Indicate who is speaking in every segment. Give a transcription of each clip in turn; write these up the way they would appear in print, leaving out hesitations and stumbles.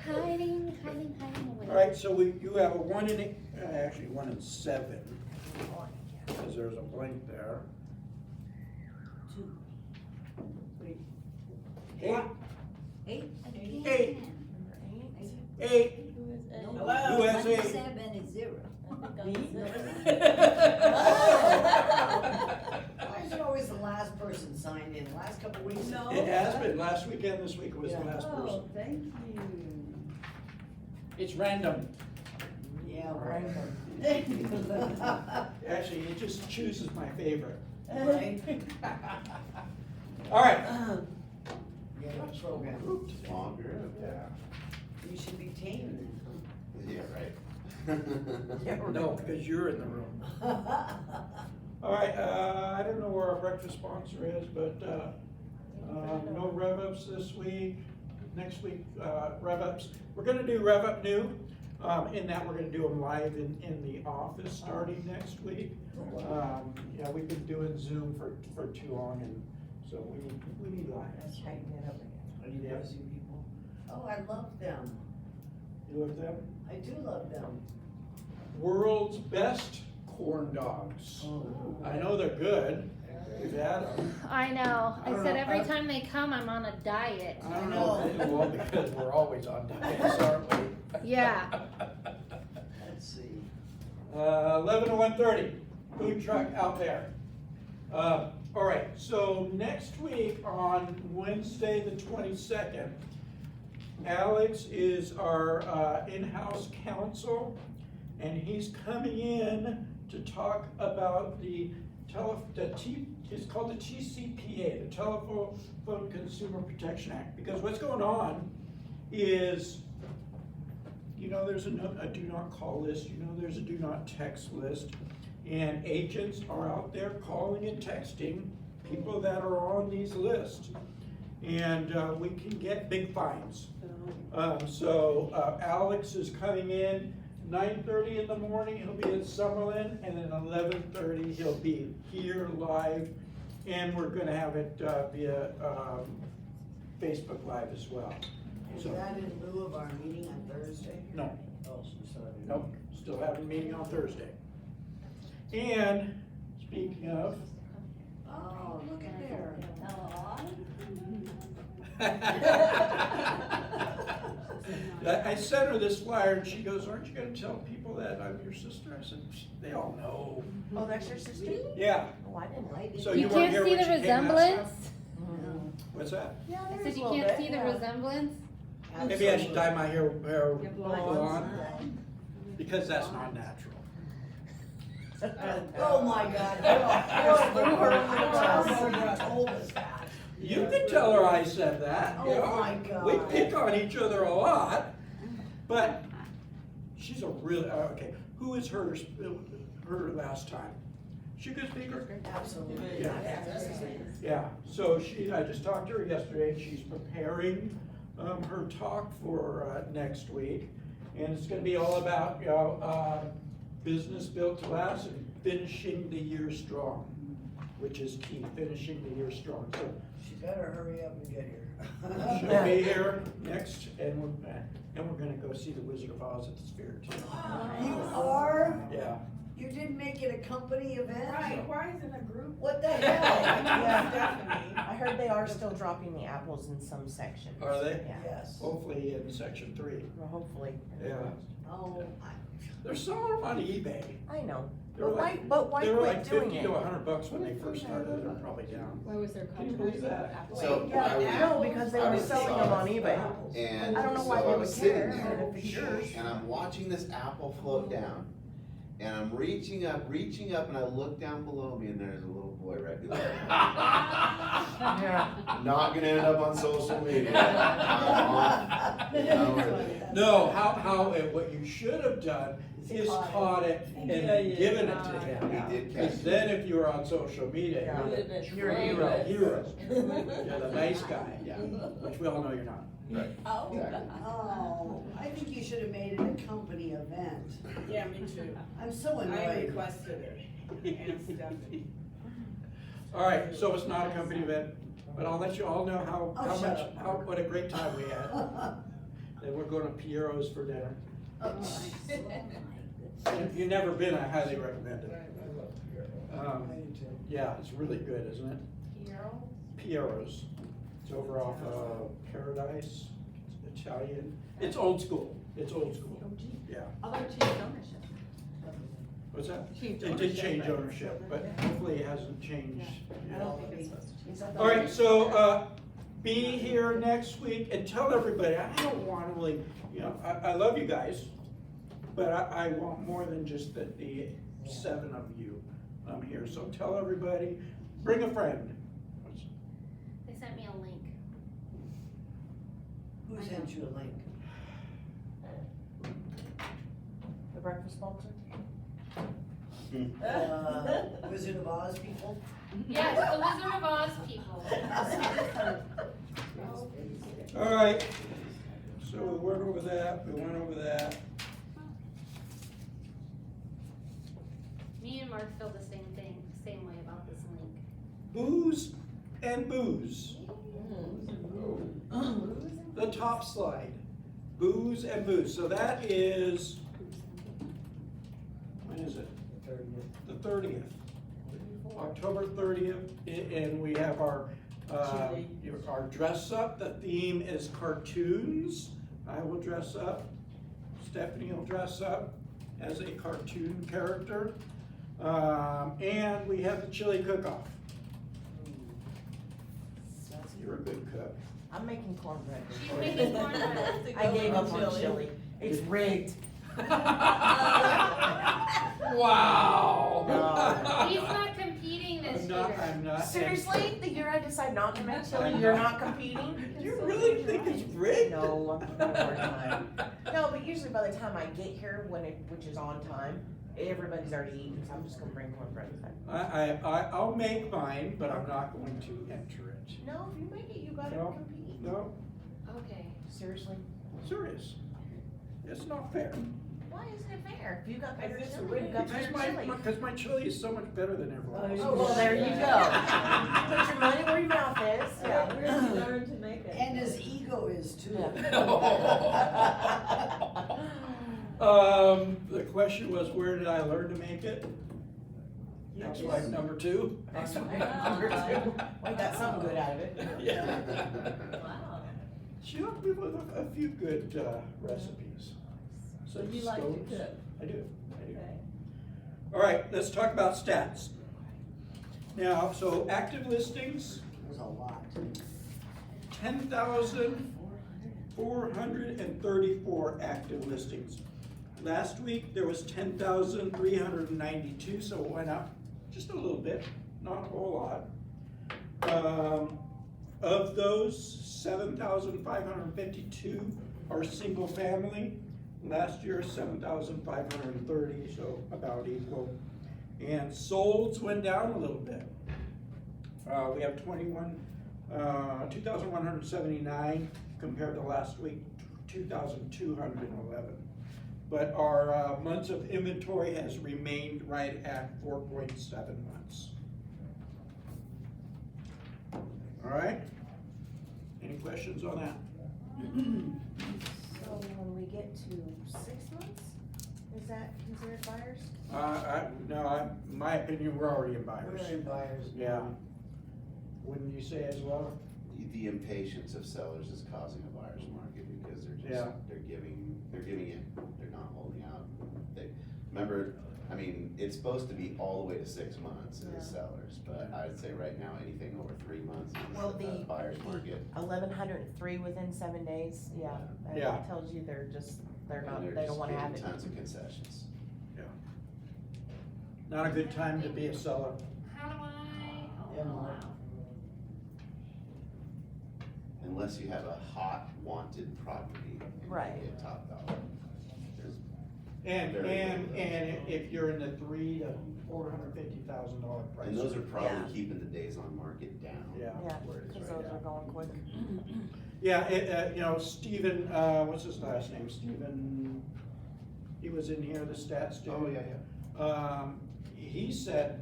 Speaker 1: Hiding away.
Speaker 2: All right, so you have a 1 and 8, actually 1 and 7, because there's a blank there.
Speaker 3: 2, 3,
Speaker 2: 8,
Speaker 3: 8.
Speaker 2: 8, 8.
Speaker 3: No,
Speaker 2: Who has 8?
Speaker 3: 7 is 0.
Speaker 4: Me?
Speaker 5: Why is it always the last person signed in? Last couple weeks?
Speaker 3: No.
Speaker 2: It has been, last weekend, this week was the last person.
Speaker 3: Oh, thank you.
Speaker 2: It's random.
Speaker 5: Yeah,
Speaker 4: Right.
Speaker 2: Actually, it just chooses my favorite.
Speaker 5: Right?
Speaker 2: All right.
Speaker 5: Yeah, the program.
Speaker 6: Longer.
Speaker 2: Yeah.
Speaker 5: You should be taming it,
Speaker 6: Yeah, right.
Speaker 2: No, because you're in the room.
Speaker 5: huh?
Speaker 2: All right, I don't know where our breakfast sponsor is, but, no rev-ups this week. Next week, rev-ups. We're gonna do rev-up new, in that we're gonna do them live in the office starting next week. Yeah, we've been doing Zoom for too long, and so we need live.
Speaker 4: Tighten it up again.
Speaker 5: Are you busy people? Oh, I love them.
Speaker 2: You love them?
Speaker 5: I do love them.
Speaker 2: World's best corn dogs. I know they're good. We've had them.
Speaker 1: I know.
Speaker 2: I
Speaker 1: I
Speaker 2: don't
Speaker 1: said
Speaker 2: know.
Speaker 1: every time they come, I'm on a diet.
Speaker 2: I don't know, well, because we're always on diets, aren't we?
Speaker 1: Yeah.
Speaker 5: Let's see.
Speaker 2: 11 to 1:30, food truck out there. All right, so next week on Wednesday, the 22nd, Alex is our in-house counsel, and he's coming in to talk about it's called the TCPA, the Telephone Consumer Protection Act. Because what's going on is, there's a do not call list, there's a do not text list, and agents are out there calling and texting people that are on these lists. And we can get big fines. So Alex is coming in 9:30 in the morning, he'll be at Summerlin, and then 11:30 he'll be here live, and we're gonna have it via Facebook Live as well.
Speaker 5: Is
Speaker 2: So,
Speaker 5: that in lieu of our meeting on Thursday?
Speaker 2: no,
Speaker 5: Oh, sorry.
Speaker 2: nope, still having a meeting on Thursday. And speaking of,
Speaker 5: Oh, look at there.
Speaker 2: I sent her this flyer and she goes, "Aren't you gonna tell people that I'm your sister?" I said, "They all know."
Speaker 4: Oh, that's your sister?
Speaker 2: Yeah,
Speaker 4: Oh, I didn't know.
Speaker 2: so
Speaker 1: You
Speaker 2: you weren't
Speaker 1: can't
Speaker 2: here
Speaker 1: see
Speaker 2: when
Speaker 1: the
Speaker 2: she came last time?
Speaker 1: resemblance?
Speaker 2: What's that?
Speaker 4: Yeah,
Speaker 1: I
Speaker 4: there
Speaker 1: said
Speaker 4: is a
Speaker 1: you
Speaker 4: little
Speaker 1: can't
Speaker 4: bit,
Speaker 1: see the
Speaker 4: yeah.
Speaker 1: resemblance?
Speaker 2: Maybe I should dye my hair blonde,
Speaker 5: Blonde.
Speaker 2: because that's not natural.
Speaker 5: Oh, my God. You told us that.
Speaker 2: You can tell her I said that.
Speaker 5: Oh,
Speaker 2: you know.
Speaker 5: my God.
Speaker 2: We pick on each other a lot, but she's a really, okay, who is her last time? She could speak her?
Speaker 5: Absolutely.
Speaker 2: Yeah. Yeah, so I just talked to her yesterday, and she's preparing her talk for next week. And it's gonna be all about, business built to last and finishing the year strong, which is key, finishing the year strong. So
Speaker 5: She better hurry up and get here.
Speaker 2: she'll be here next, and we're gonna go see the Wizard of Oz at the Sphere too.
Speaker 5: You are?
Speaker 2: Yeah,
Speaker 5: You didn't make it a company event?
Speaker 3: Right, why isn't a group?
Speaker 5: What the hell?
Speaker 4: Yeah.
Speaker 3: Stephanie.
Speaker 4: I heard they are still dropping the apples in some sections.
Speaker 2: Are they?
Speaker 4: Yeah,
Speaker 5: Yes.
Speaker 2: hopefully in section 3.
Speaker 4: well, hopefully.
Speaker 2: Yeah.
Speaker 5: Oh,
Speaker 2: They're selling them on eBay.
Speaker 4: I know,
Speaker 2: They were
Speaker 4: but why
Speaker 2: They were
Speaker 4: quit
Speaker 2: like
Speaker 4: doing
Speaker 2: 50
Speaker 4: it?
Speaker 2: to 100 bucks when they first started, they're probably down.
Speaker 1: Why was there
Speaker 2: Can you believe that?
Speaker 6: So
Speaker 4: Yeah,
Speaker 6: I was-
Speaker 4: no, because they
Speaker 6: I
Speaker 4: were
Speaker 6: was
Speaker 4: selling them on eBay.
Speaker 6: And
Speaker 4: I don't know
Speaker 6: so
Speaker 4: why
Speaker 6: I
Speaker 4: they
Speaker 6: was
Speaker 4: would
Speaker 6: sitting
Speaker 4: care,
Speaker 6: there,
Speaker 4: but if it's yours.
Speaker 6: and I'm watching this apple float down, and I'm reaching up, and I look down below me, and there's a little boy right below me.
Speaker 4: Yeah.
Speaker 6: Not gonna end up on social media.
Speaker 2: No, what you should have done is caught it and then given it to him.
Speaker 6: He did catch
Speaker 2: Because
Speaker 6: it.
Speaker 2: then if you were on social media,
Speaker 4: Yeah.
Speaker 2: you're a hero. You're the nice guy, yeah, which we all know you're not.
Speaker 6: Right, exactly.
Speaker 5: Oh, I think you should have made it a company event.
Speaker 3: Yeah, me too.
Speaker 5: I'm so
Speaker 3: I
Speaker 5: annoyed.
Speaker 3: requested it, and Stephanie.
Speaker 2: All right, so it's not a company event. But I'll let you all know
Speaker 5: Oh, shut
Speaker 2: much,
Speaker 5: up.
Speaker 2: what a great time we had. And we're going to Piero's for dinner.
Speaker 5: Oh,
Speaker 2: If you've never been, I highly recommend it. Yeah, it's really good, isn't it? Piero's. It's over off Paradise. It's Italian. It's old school. It's old school. Yeah.
Speaker 3: Although change ownership.
Speaker 2: What's that?
Speaker 3: Change
Speaker 2: It did
Speaker 3: ownership,
Speaker 2: change
Speaker 3: right?
Speaker 2: ownership, but hopefully it hasn't changed.
Speaker 3: I don't think it's supposed to change.
Speaker 2: All right, so, be here next week and tell everybody, I don't want to really, I love you guys, but I want more than just the 7 of you here. So tell everybody, bring a friend.
Speaker 1: They sent me a link.
Speaker 5: Who sent you a link?
Speaker 4: The breakfast sponsor?
Speaker 5: Wizard of Oz people?
Speaker 1: Yes, the Wizard of Oz people.
Speaker 2: All right, so we went over that.
Speaker 1: Me and Mark feel the same way about this link.
Speaker 2: Booze and booze. The top slide, booze and booze. So that is, when is it? The 30th. October 30th, and we have our dress up. The theme is cartoons. I will dress up. Stephanie will dress up as a cartoon character. And we have the chili cook-off. You're a good cook.
Speaker 4: I'm making cornbread.
Speaker 1: She's making cornbread.
Speaker 4: I gave up on chili. It's rigged.
Speaker 2: Wow.
Speaker 1: He's not competing this year.
Speaker 2: I'm not.
Speaker 4: Seriously? The year I decide not to make chili, you're not competing?
Speaker 2: Do you really think it's rigged?
Speaker 4: No, I'm having a hard time. No, but usually by the time I get here, which is on time, everybody's already eaten, so I'm just gonna bring cornbread instead.
Speaker 2: I'll make mine, but I'm not going to enter it.
Speaker 4: No, if you make it, you gotta
Speaker 2: No.
Speaker 4: compete.
Speaker 2: No,
Speaker 1: Okay.
Speaker 4: Seriously?
Speaker 2: serious. It's not fair.
Speaker 4: Why isn't it fair? If you got better
Speaker 3: Because it's
Speaker 4: chili, you got
Speaker 2: Because
Speaker 4: better chili.
Speaker 2: because my chili is so much better than everyone else's.
Speaker 4: Oh, well, there you go. Put your money where your mouth is.
Speaker 3: Where did you learn to make it?
Speaker 5: And his ego is too.
Speaker 2: The question was, where did I learn to make it? Next slide, number 2.
Speaker 4: Next one, number 2. We got something good out of it.
Speaker 2: Yeah.
Speaker 3: Wow.
Speaker 2: She hooked me with a few good recipes.
Speaker 3: So you like to
Speaker 2: Stoves.
Speaker 3: cook?
Speaker 2: I do.
Speaker 3: Okay.
Speaker 2: All right, let's talk about stats. Now, so active listings,
Speaker 5: There's a lot.
Speaker 2: 10,434 active listings. Last week, there was 10,392, so it went up just a little bit, not a whole lot. Of those, 7,552 are single family. Last year, 7,530, so about equal. And solds went down a little bit. We have 2,179 compared to last week, 2,211. But our months of inventory has remained right at 4.7 months. All right? Any questions on that?
Speaker 4: So when we get to 6 months, is that considered buyers?
Speaker 2: My opinion, we're already in buyers.
Speaker 5: We're in buyers.
Speaker 2: Yeah. Wouldn't you say as well?
Speaker 6: The impatience of sellers is causing a buyer's market because
Speaker 2: Yeah.
Speaker 6: they're giving in, they're not holding out. Remember, it's supposed to be all the way to 6 months in the sellers, but I'd say right now, anything over 3 months
Speaker 4: Well,
Speaker 6: is a
Speaker 4: the
Speaker 6: buyer's market.
Speaker 4: 1,103 within 7 days, yeah.
Speaker 2: Yeah.
Speaker 4: That tells you they're
Speaker 6: And
Speaker 4: not,
Speaker 6: they're
Speaker 4: they don't
Speaker 6: just
Speaker 4: wanna have
Speaker 6: giving
Speaker 4: it.
Speaker 6: tons of concessions.
Speaker 2: Not a good time to be a seller.
Speaker 1: How do I?
Speaker 5: Yeah,
Speaker 1: Oh,
Speaker 5: Mark.
Speaker 1: wow.
Speaker 6: Unless you have a hot, wanted property and
Speaker 4: Right.
Speaker 6: you get top dollar. There's
Speaker 2: And
Speaker 6: Very good.
Speaker 2: if you're in the $300,000 to $450,000 price.
Speaker 6: And those are probably
Speaker 4: Yeah.
Speaker 6: keeping the days on market down.
Speaker 2: Yeah.
Speaker 4: Yeah,
Speaker 6: Where it is
Speaker 4: cause
Speaker 6: right
Speaker 4: those
Speaker 6: now.
Speaker 4: are going quick.
Speaker 2: Yeah, Stephen, what's his last name? Stephen, he was in here, the stats dude.
Speaker 6: Oh, yeah.
Speaker 2: he said,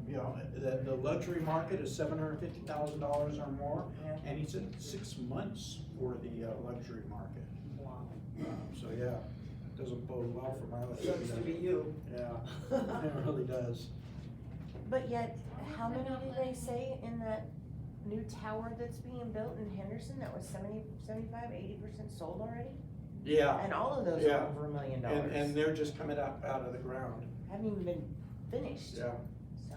Speaker 2: you know, that the luxury market is $750,000 or more,
Speaker 4: Yeah.
Speaker 2: and he said 6 months for the luxury market.
Speaker 4: Wow.
Speaker 2: So yeah, it doesn't bode well for my life.
Speaker 5: Sucks to be you.
Speaker 2: Yeah, it really does.
Speaker 4: But yet, how many did they say in that new tower that's being built in Henderson that was 75, 80% sold already?
Speaker 2: Yeah,
Speaker 4: And all of those
Speaker 2: Yeah.
Speaker 4: are over $1 million.
Speaker 2: and they're just coming out of the ground.
Speaker 4: Haven't even been finished,
Speaker 2: Yeah.
Speaker 4: so,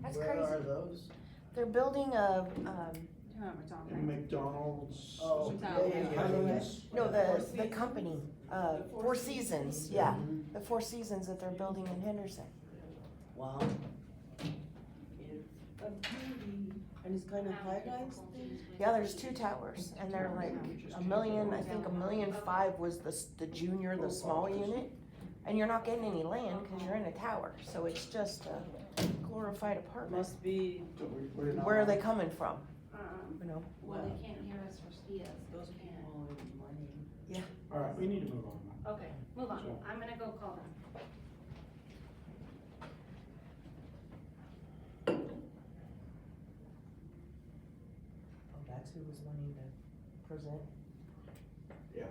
Speaker 4: that's
Speaker 5: Where are
Speaker 4: crazy.
Speaker 5: those?
Speaker 4: They're building a,
Speaker 2: And McDonald's.
Speaker 5: Oh,
Speaker 2: Highlands.
Speaker 4: no, the company, Four Seasons, yeah, the Four Seasons that they're building in Henderson.
Speaker 5: Wow.
Speaker 3: And it's kind of high rise thing?
Speaker 4: Yeah, there's 2 towers, and they're like $1 million, I think $1.5 million was the junior, the small unit. And you're not getting any land, cause you're in a tower, so it's just a glorified apartment.
Speaker 3: Must be,
Speaker 2: So we're not-
Speaker 4: Where are they coming from, you know?
Speaker 1: Well, they can't hear us for Spias.
Speaker 3: those
Speaker 1: They can't.
Speaker 3: people in money.
Speaker 2: All right, we need to move on.
Speaker 1: Okay, move on.
Speaker 2: So-
Speaker 1: I'm gonna go call them.
Speaker 4: Oh, that's who was wanting to present?
Speaker 2: Yeah.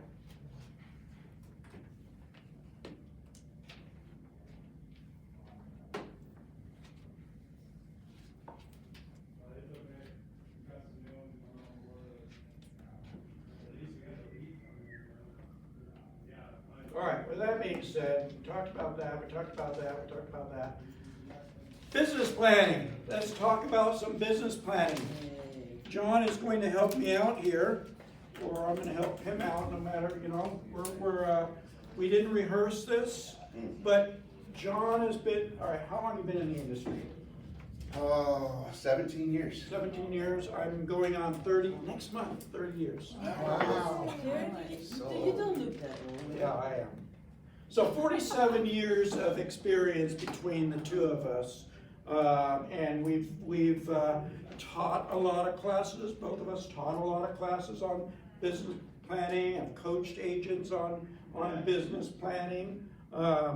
Speaker 2: All right, with that being said, we talked about that, we talked about that, we talked about that. Business planning, let's talk about some business planning. John is going to help me out here, or I'm gonna help him out, no matter, you know, we didn't rehearse this, but John has been, all right, how long have you been in the industry?
Speaker 6: Oh, 17 years.
Speaker 2: 17 years, I'm going on 30, next month, 30 years.
Speaker 6: Wow.
Speaker 3: You don't look that old.
Speaker 2: Yeah, I am. So 47 years of experience between the two of us. And we've taught a lot of classes, both of us taught a lot of classes on business planning and coached agents on business planning.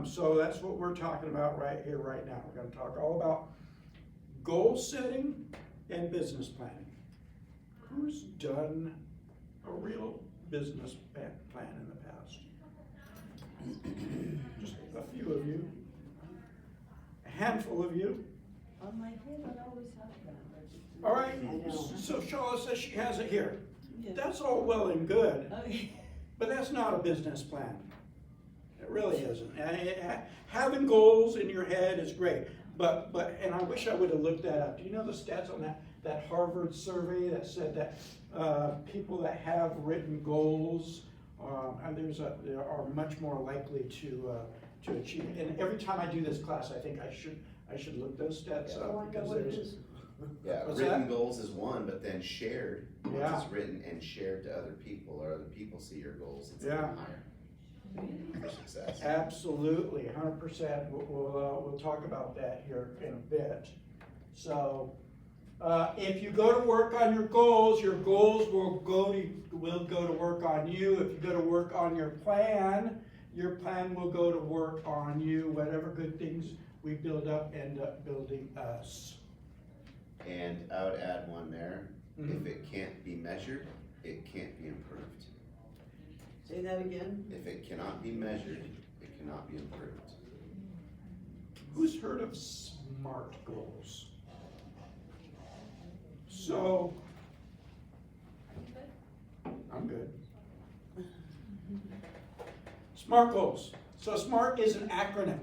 Speaker 2: So that's what we're talking about right here, right now. We're gonna talk all about goal setting and business planning. Who's done a real business plan in the past? Just a few of you. A handful of you.
Speaker 3: On my head, I always have that.
Speaker 2: All right,
Speaker 5: I know.
Speaker 2: so Shaw says she has it here.
Speaker 3: Yeah.
Speaker 2: That's all well and good,
Speaker 3: Okay.
Speaker 2: but that's not a business plan. It really isn't. Having goals in your head is great, but, and I wish I would have looked that up. Do you know the stats on that Harvard survey that said that people that have written goals are much more likely to achieve it. And every time I do this class, I think I should look those stats
Speaker 5: Oh, I
Speaker 2: up
Speaker 5: know
Speaker 2: because
Speaker 5: what it
Speaker 2: there's.
Speaker 5: is.
Speaker 6: Yeah,
Speaker 2: What's
Speaker 6: written
Speaker 2: that?
Speaker 6: goals is one, but then shared, once
Speaker 2: Yeah.
Speaker 6: it's written and shared to other people, or other people see your goals, it's even
Speaker 2: Yeah.
Speaker 6: higher for success.
Speaker 2: Absolutely, 100%. We'll talk about that here in a bit. So, if you go to work on your goals will go to work on you. If you go to work on your plan will go to work on you. Whatever good things we build up end up building us.
Speaker 6: And I would add one there,
Speaker 2: Mhm.
Speaker 6: if it can't be measured, it can't be improved.
Speaker 5: Say that again?
Speaker 6: If it cannot be measured, it cannot be improved.
Speaker 2: Who's heard of SMART goals? So, I'm good. SMART goals. So SMART is an acronym.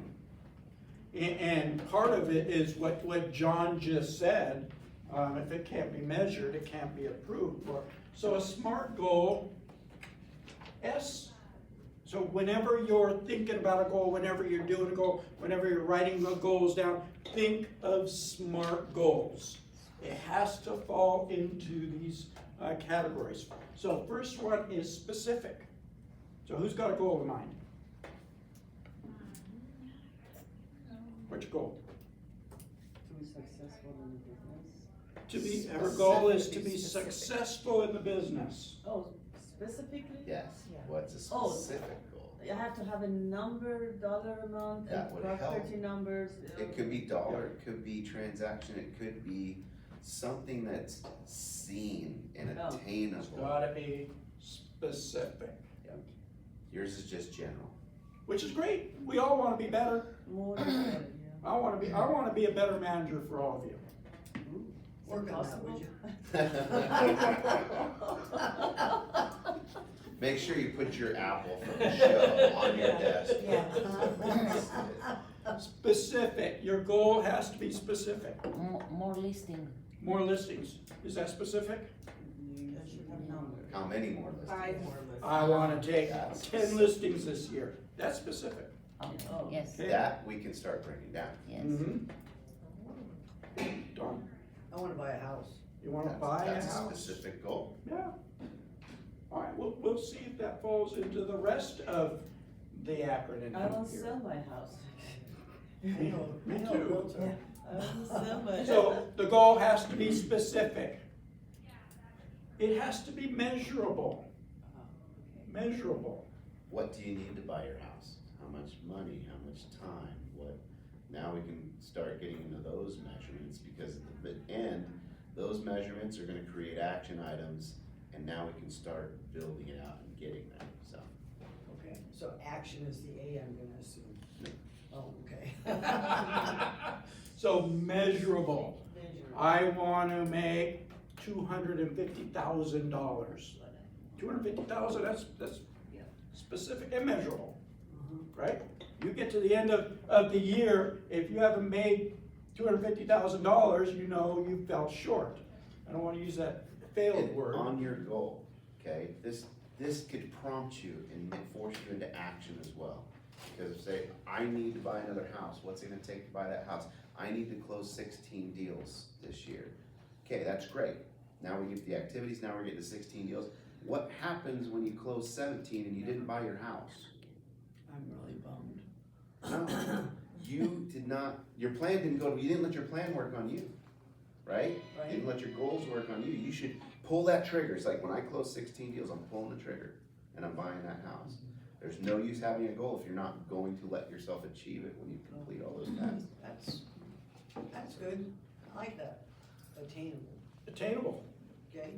Speaker 2: And part of it is what John just said. If it can't be measured, it can't be approved for. So a SMART goal, S. So whenever you're thinking about a goal, whenever you're doing a goal, whenever you're writing the goals down, think of SMART goals. It has to fall into these categories. So first one is specific. So who's got a goal in mind? What's your goal?
Speaker 3: To be successful in the business.
Speaker 2: To be, her goal is to be
Speaker 4: Specific.
Speaker 2: successful in the business.
Speaker 3: Oh, specifically?
Speaker 6: Yes,
Speaker 4: Yeah.
Speaker 6: what's a
Speaker 3: Oh.
Speaker 6: specific goal?
Speaker 3: You have to have a number, dollar amount,
Speaker 6: That
Speaker 3: and
Speaker 6: would
Speaker 3: cross
Speaker 6: help.
Speaker 3: 30 numbers.
Speaker 6: It could be dollar, it could be transaction, it could be something that's seen and
Speaker 3: Oh.
Speaker 2: It's
Speaker 6: attainable.
Speaker 2: gotta be specific,
Speaker 6: Yours is just general.
Speaker 2: which is great. We all wanna be better.
Speaker 3: More than better, yeah.
Speaker 2: I wanna be a better manager for all of you.
Speaker 5: Work on that, would you?
Speaker 6: Make sure you put your apple from the show on your desk.
Speaker 2: Specific, your goal has to be specific.
Speaker 7: More listing.
Speaker 2: More listings, is that specific?
Speaker 3: You should have numbers.
Speaker 6: How many more listings?
Speaker 3: 5 more lists.
Speaker 2: I wanna take
Speaker 6: That's
Speaker 2: 10 listings this year, that's specific.
Speaker 7: Oh, yes,
Speaker 2: Okay.
Speaker 6: That we can start bringing down.
Speaker 7: yes.
Speaker 2: Don,
Speaker 5: I wanna buy a house.
Speaker 2: you wanna
Speaker 6: That's-
Speaker 2: buy a
Speaker 6: That's a
Speaker 2: house?
Speaker 6: specific goal.
Speaker 2: Yeah. Alright, we'll see if that falls into the rest of the acronym
Speaker 3: I won't
Speaker 2: here.
Speaker 3: sell my house.
Speaker 2: Me too.
Speaker 3: I won't sell my.
Speaker 2: So the goal has to be specific. It has to be measurable, measurable.
Speaker 6: What do you need to buy your house? How much money, how much time, what? Now we can start getting into those measurements, because at the end, those measurements are gonna create action items, and now we can start building it out and getting them, so.
Speaker 5: Okay, so action is the A, I'm gonna assume. Oh, okay.
Speaker 2: So measurable. I wanna make $250,000. 250,000, that's specific and measurable, right? You get to the end of the year, if you haven't made $250,000, you know you fell short. I don't wanna use that failed
Speaker 6: And
Speaker 2: word.
Speaker 6: on your goal, okay, this could prompt you and force you into action as well. Because say, I need to buy another house, what's it gonna take to buy that house? I need to close 16 deals this year. Okay, that's great. Now we get the activities, now we're getting to 16 deals. What happens when you close 17 and you didn't buy your house?
Speaker 5: I'm really bummed.
Speaker 6: No, you did not, your plan didn't go, you didn't let your plan work on you, right? You didn't let your goals work on you. You should pull that trigger. It's like when I close 16 deals, I'm pulling the trigger and I'm buying that house. There's no use having a goal if you're not going to let yourself achieve it when you complete all those tasks.
Speaker 5: That's good, I like that, attainable,
Speaker 2: Attainable.
Speaker 5: okay?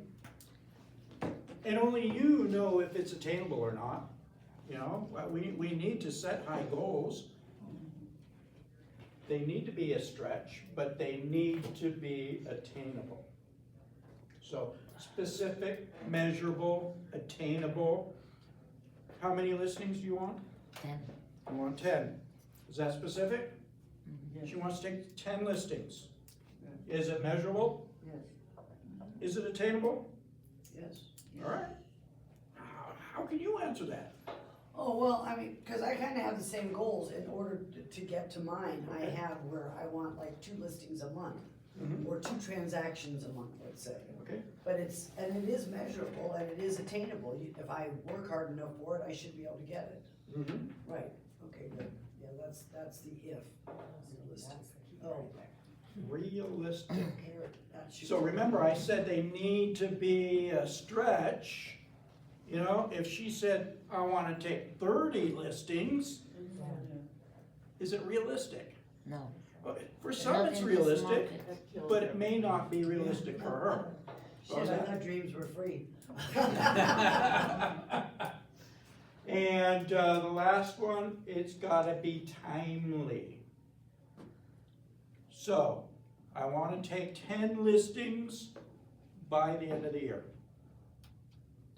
Speaker 2: And only you know if it's attainable or not. You know, we need to set high goals. They need to be a stretch, but they need to be attainable. So specific, measurable, attainable. How many listings do you want?
Speaker 7: 10.
Speaker 2: You want 10. Is that specific?
Speaker 3: Yes.
Speaker 2: She wants to take 10 listings. Is it measurable?
Speaker 3: Yes.
Speaker 2: Is it attainable?
Speaker 5: Yes.
Speaker 2: All right. How can you answer that?
Speaker 5: Oh, well, I mean, cause I kinda have the same goals in order to get to mine. I
Speaker 2: Okay.
Speaker 5: have where I want like 2 listings a month,
Speaker 2: Mhm.
Speaker 5: or 2 transactions a month, let's say.
Speaker 2: Okay.
Speaker 5: But it is measurable and it is attainable. If I work hard enough for it, I should be able to get it.
Speaker 2: Mhm.
Speaker 5: Right, okay, good. Yeah, that's the if. Realistic. Oh,
Speaker 2: Realistic.
Speaker 5: here, that should.
Speaker 2: So remember, I said they need to be a stretch. You know, if she said, I wanna take 30 listings, is it realistic?
Speaker 7: No.
Speaker 2: Well, for some it's
Speaker 7: Not in this
Speaker 2: realistic,
Speaker 7: market.
Speaker 2: but it may not be realistic for her.
Speaker 5: Shit, I thought dreams were free.
Speaker 2: And the last one, it's gotta be timely. So, I wanna take 10 listings by the end of the year.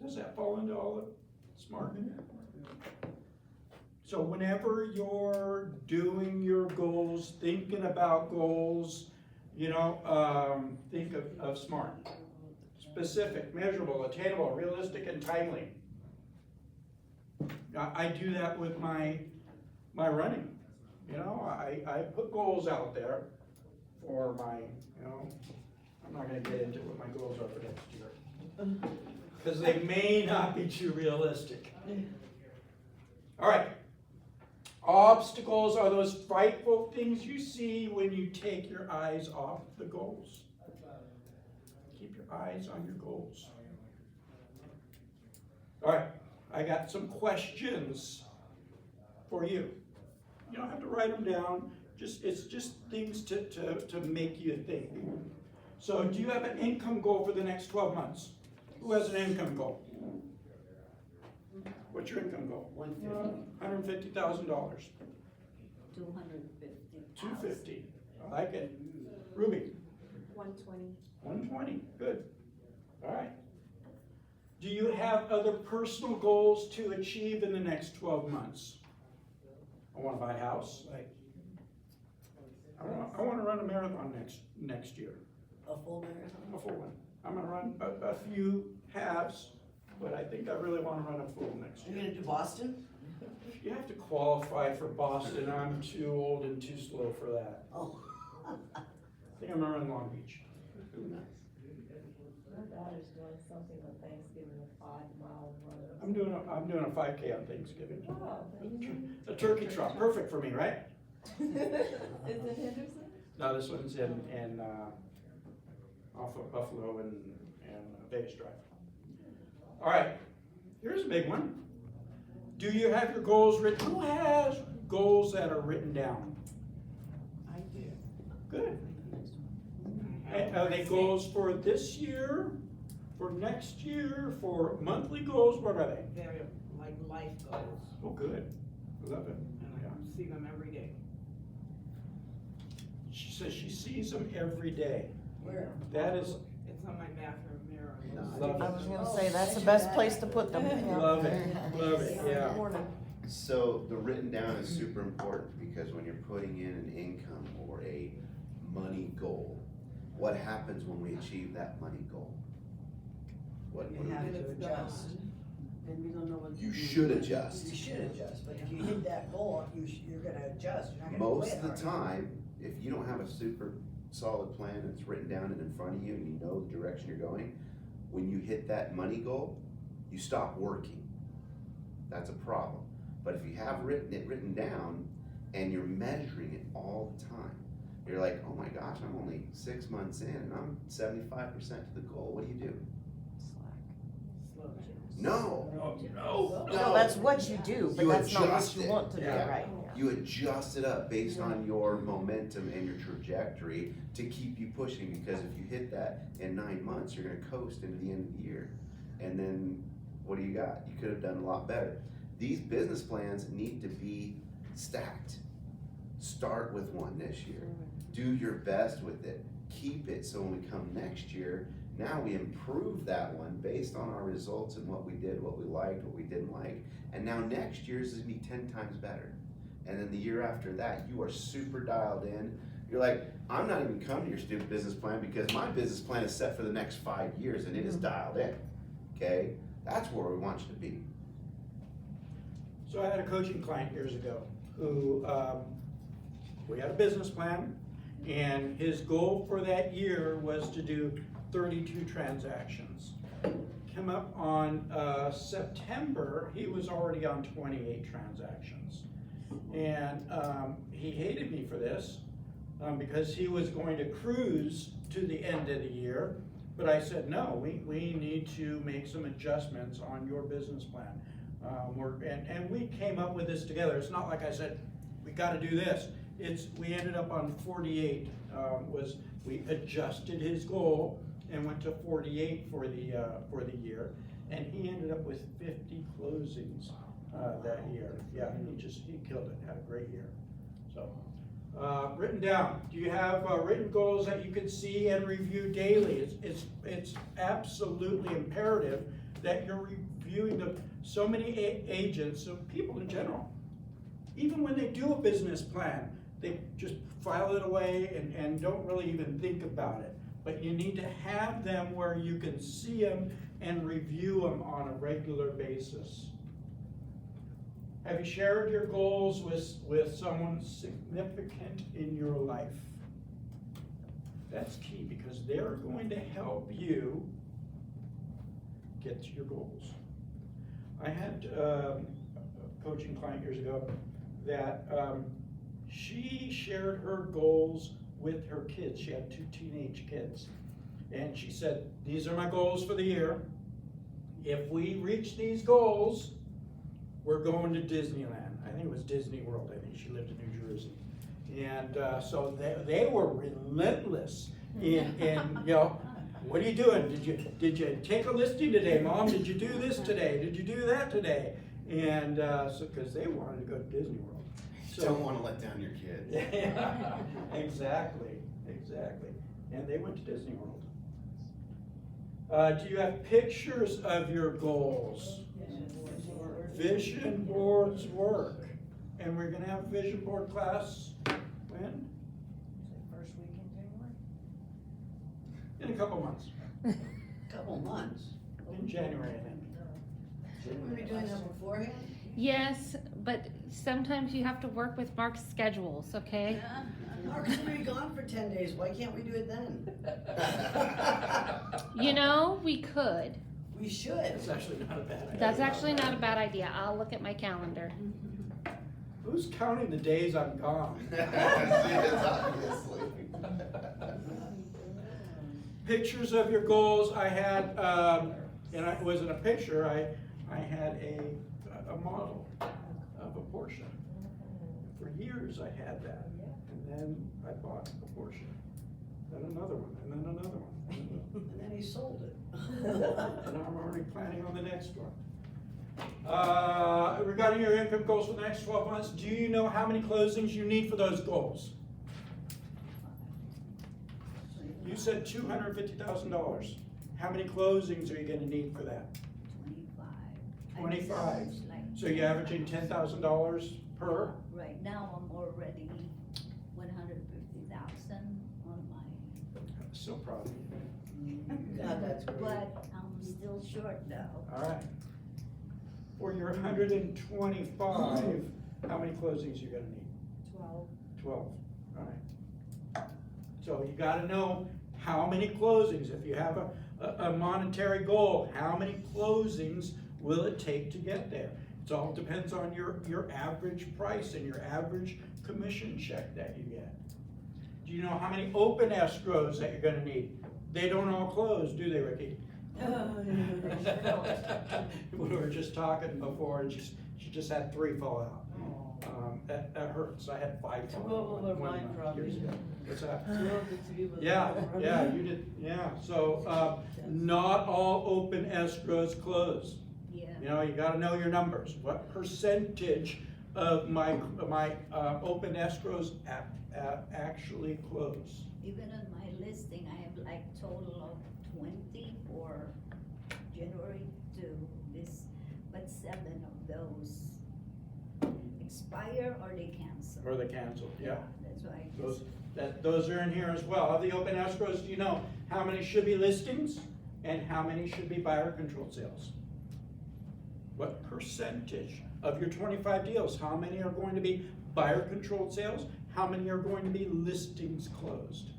Speaker 2: Does that fall into all the smart? So whenever you're doing your goals, thinking about goals, you know, think of SMART. Specific, measurable, attainable, realistic, and timely. I do that with my running. You know, I put goals out there for my, you know, I'm not gonna get into what my goals are for next year. Because they may not be too realistic. All right. Obstacles are those frightful things you see when you take your eyes off the goals. Keep your eyes on your goals. All right, I got some questions for you. You don't have to write them down, it's just things to make you think. So do you have an income goal for the next 12 months? Who has an income goal? What's your income goal? $150,000. 250. I like it. Ruby?
Speaker 4: 120.
Speaker 2: 120, good. All right. Do you have other personal goals to achieve in the next 12 months? I want to buy a house. I want to run a marathon next year.
Speaker 5: A full marathon?
Speaker 2: A full one. I'm gonna run a few halves, but I think I really want to run a full next
Speaker 5: Are you
Speaker 2: year.
Speaker 5: gonna do Boston?
Speaker 2: You have to qualify for Boston. I'm too old and too slow for that.
Speaker 5: Oh.
Speaker 2: I think I'm gonna run Long Beach.
Speaker 3: My daughter's doing something on Thanksgiving, a 5-mile run.
Speaker 2: I'm doing a 5K on Thanksgiving.
Speaker 3: Oh,
Speaker 2: A turkey trot, perfect for me, right?
Speaker 3: is it Henderson?
Speaker 2: No, this one's in off of Buffalo and Vegas Drive. All right, here's a big one. Do you have your goals written? Who has goals that are written down?
Speaker 3: I do.
Speaker 2: Good. And are they goals for this year, for next year, for monthly goals? What are they?
Speaker 8: They're like life goals,
Speaker 2: Oh, good. I love it.
Speaker 8: and I see them every day.
Speaker 2: She says she sees them every day.
Speaker 5: Where?
Speaker 2: That is,
Speaker 8: It's on my bathroom mirror.
Speaker 2: love
Speaker 4: I was
Speaker 2: it.
Speaker 4: gonna say, that's the best place to put them. Yeah.
Speaker 2: Love it, love it, yeah.
Speaker 4: Morning.
Speaker 6: So the written down is super important because when you're putting in an income or a money goal, what happens when we achieve that money goal? What
Speaker 5: You
Speaker 6: do we
Speaker 5: have
Speaker 6: do?
Speaker 5: to adjust.
Speaker 3: Then we don't know what to do.
Speaker 6: You should adjust.
Speaker 5: You should adjust, but if you hit that goal, you're gonna adjust, you're not gonna
Speaker 6: Most
Speaker 5: quit.
Speaker 6: of the
Speaker 5: are you?
Speaker 6: time, if you don't have a super solid plan and it's written down and in front of you and you know the direction you're going, when you hit that money goal, you stop working. That's a problem. But if you have written down and you're measuring it all the time, you're like, oh my gosh, I'm only 6 months in and I'm 75% to the goal. What do?
Speaker 8: Slow jams.
Speaker 6: No,
Speaker 4: No, that's what you do, but
Speaker 6: You
Speaker 4: that's not what
Speaker 6: adjust
Speaker 4: you
Speaker 6: it.
Speaker 4: want to do,
Speaker 2: Yeah.
Speaker 4: right?
Speaker 6: you adjust it up based on your momentum and your trajectory to keep you pushing, because if you hit that in 9 months, you're gonna coast into the end of the year. And then, what do you got? You could have done a lot better. These business plans need to be stacked. Start with one this year. Do your best with it. Keep it so when we come next year, now we improve that one based on our results and what we did, what we liked, what we didn't like. And now next year's is gonna be 10 times better. And then the year after that, you are super dialed in. You're like, I'm not even coming to your stupid business plan because my business plan is set for the next 5 years and it is dialed in, okay? That's where we want you to be.
Speaker 2: So I had a coaching client years ago who, we had a business plan, and his goal for that year was to do 32 transactions. Come up on September, he was already on 28 transactions. And he hated me for this because he was going to cruise to the end of the year. But I said, no, we need to make some adjustments on your business plan. And we came up with this together. It's not like I said, we gotta do this. We ended up on 48, we adjusted his goal and went to 48 for the year. And he ended up with 50 closings that year. Yeah, he killed it, had a great year. So, written down, do you have written goals that you can see and review daily? It's absolutely imperative that you're reviewing them. So many agents, so people in general, even when they do a business plan, they just file it away and don't really even think about it. But you need to have them where you can see them and review them on a regular basis. Have you shared your goals with someone significant in your life? That's key, because they're going to help you get to your goals. I had a coaching client years ago that she shared her goals with her kids. She had 2 teenage kids. And she said, these are my goals for the year. If we reach these goals, we're going to Disneyland. I think it was Disney World, I think she lived in New Jersey. And, so they were relentless in, you know, what are you doing? Did you take a listing today, Mom? Did you do this today? Did you do that today? And, so, cause they wanted to go to Disney World.
Speaker 6: Don't wanna let down your kids.
Speaker 2: Yeah, exactly. And they went to Disney World. Do you have pictures of your goals? Vision boards work. And we're gonna have a vision board class when?
Speaker 4: First week in January?
Speaker 2: In a couple months.
Speaker 5: Couple months.
Speaker 2: In January, I think.
Speaker 5: Shouldn't we be doing that beforehand?
Speaker 1: Yes, but sometimes you have to work with Mark's schedules, okay?
Speaker 5: Mark's gonna be gone for 10 days, why can't we do it then?
Speaker 1: You know, we could.
Speaker 5: We should.
Speaker 2: That's actually not a bad idea.
Speaker 1: That's actually not a bad idea. I'll look at my calendar.
Speaker 2: Who's counting the days I'm gone?
Speaker 6: Yes, obviously.
Speaker 2: Pictures of your goals, I had, and it wasn't a picture, I had a model of a Porsche. For years I had that, and then I bought a Porsche, then another one, and then another one.
Speaker 5: And then he sold it.
Speaker 2: And I'm already planning on the next one. Regarding your income goals for the next 12 months, do you know how many closings you need for those goals? You said $250,000. How many closings are you gonna need for that? 25. So you're averaging $10,000 per?
Speaker 9: Right now, I'm already 150,000 on my,
Speaker 2: So proud of you.
Speaker 5: God, that's great.
Speaker 9: but I'm still short though.
Speaker 2: All right. For your 125, how many closings you gonna need?
Speaker 9: 12.
Speaker 2: 12, all right. So you gotta know how many closings, if you have a monetary goal, how many closings will it take to get there? It all depends on your average price and your average commission check that you get. Do you know how many open escrows that you're gonna need? They don't all close, do they, Ricky? We were just talking before, and she just had 3 fall out. That hurts. I had 5 fall out.
Speaker 3: Two of them are
Speaker 2: one
Speaker 3: mine,
Speaker 2: month,
Speaker 3: probably.
Speaker 2: years ago. What's that?
Speaker 3: Yeah,
Speaker 2: Yeah, you did, yeah. So, not all open escrows close.
Speaker 9: Yeah.
Speaker 2: You know, you gotta know your numbers. What percentage of my open escrows actually close?
Speaker 9: Even on my listing, I have like total of 20 for January to this, but 7 of those expire or they cancel.
Speaker 2: Or they canceled, yeah.
Speaker 9: That's why I just,
Speaker 2: Those are in here as well. Of the open escrows, do you know how many should be listings and how many should be buyer controlled sales? What percentage of your 25 deals, how many are going to be buyer controlled sales? How many are going to be listings closed?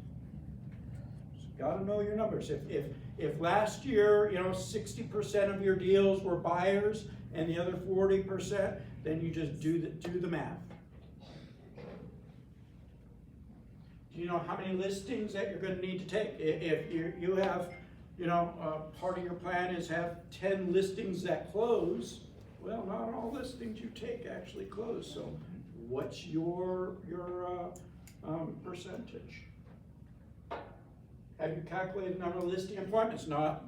Speaker 2: So gotta know your numbers. If last year, 60% of your deals were buyers and the other 40%, then you just do the math. Do you know how many listings that you're gonna need to take? If you have, part of your plan is have 10 listings that close, well, not all listings you take actually close, so what's your percentage? Have you calculated the number of listing appointments? Not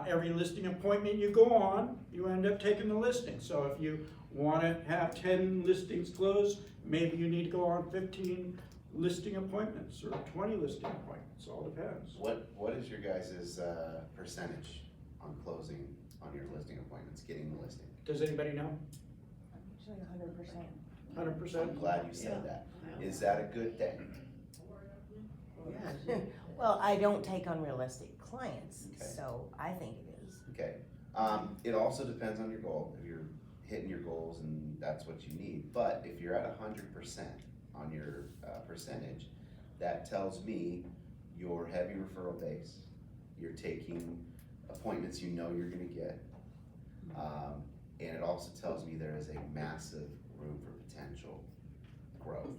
Speaker 2: every listing appointment you go on, you end up taking the listing. So if you wanna have 10 listings closed, maybe you need to go on 15 listing appointments or 20 listing appointments, all depends.
Speaker 6: What is your guys' percentage on closing on your listing appointments, getting the listing?
Speaker 2: Does anybody know?
Speaker 4: Usually 100%.
Speaker 2: 100%?
Speaker 6: I'm glad you said that. Is that a good thing?
Speaker 5: Yeah.
Speaker 4: Well, I don't take unrealistic clients,
Speaker 6: Okay.
Speaker 4: so I think it is.
Speaker 6: Okay, it also depends on your goal, if you're hitting your goals and that's what you need, but if you're at 100% on your percentage, that tells me your heavy referral base, you're taking appointments you know you're gonna get, and it also tells me there is a massive room for potential growth.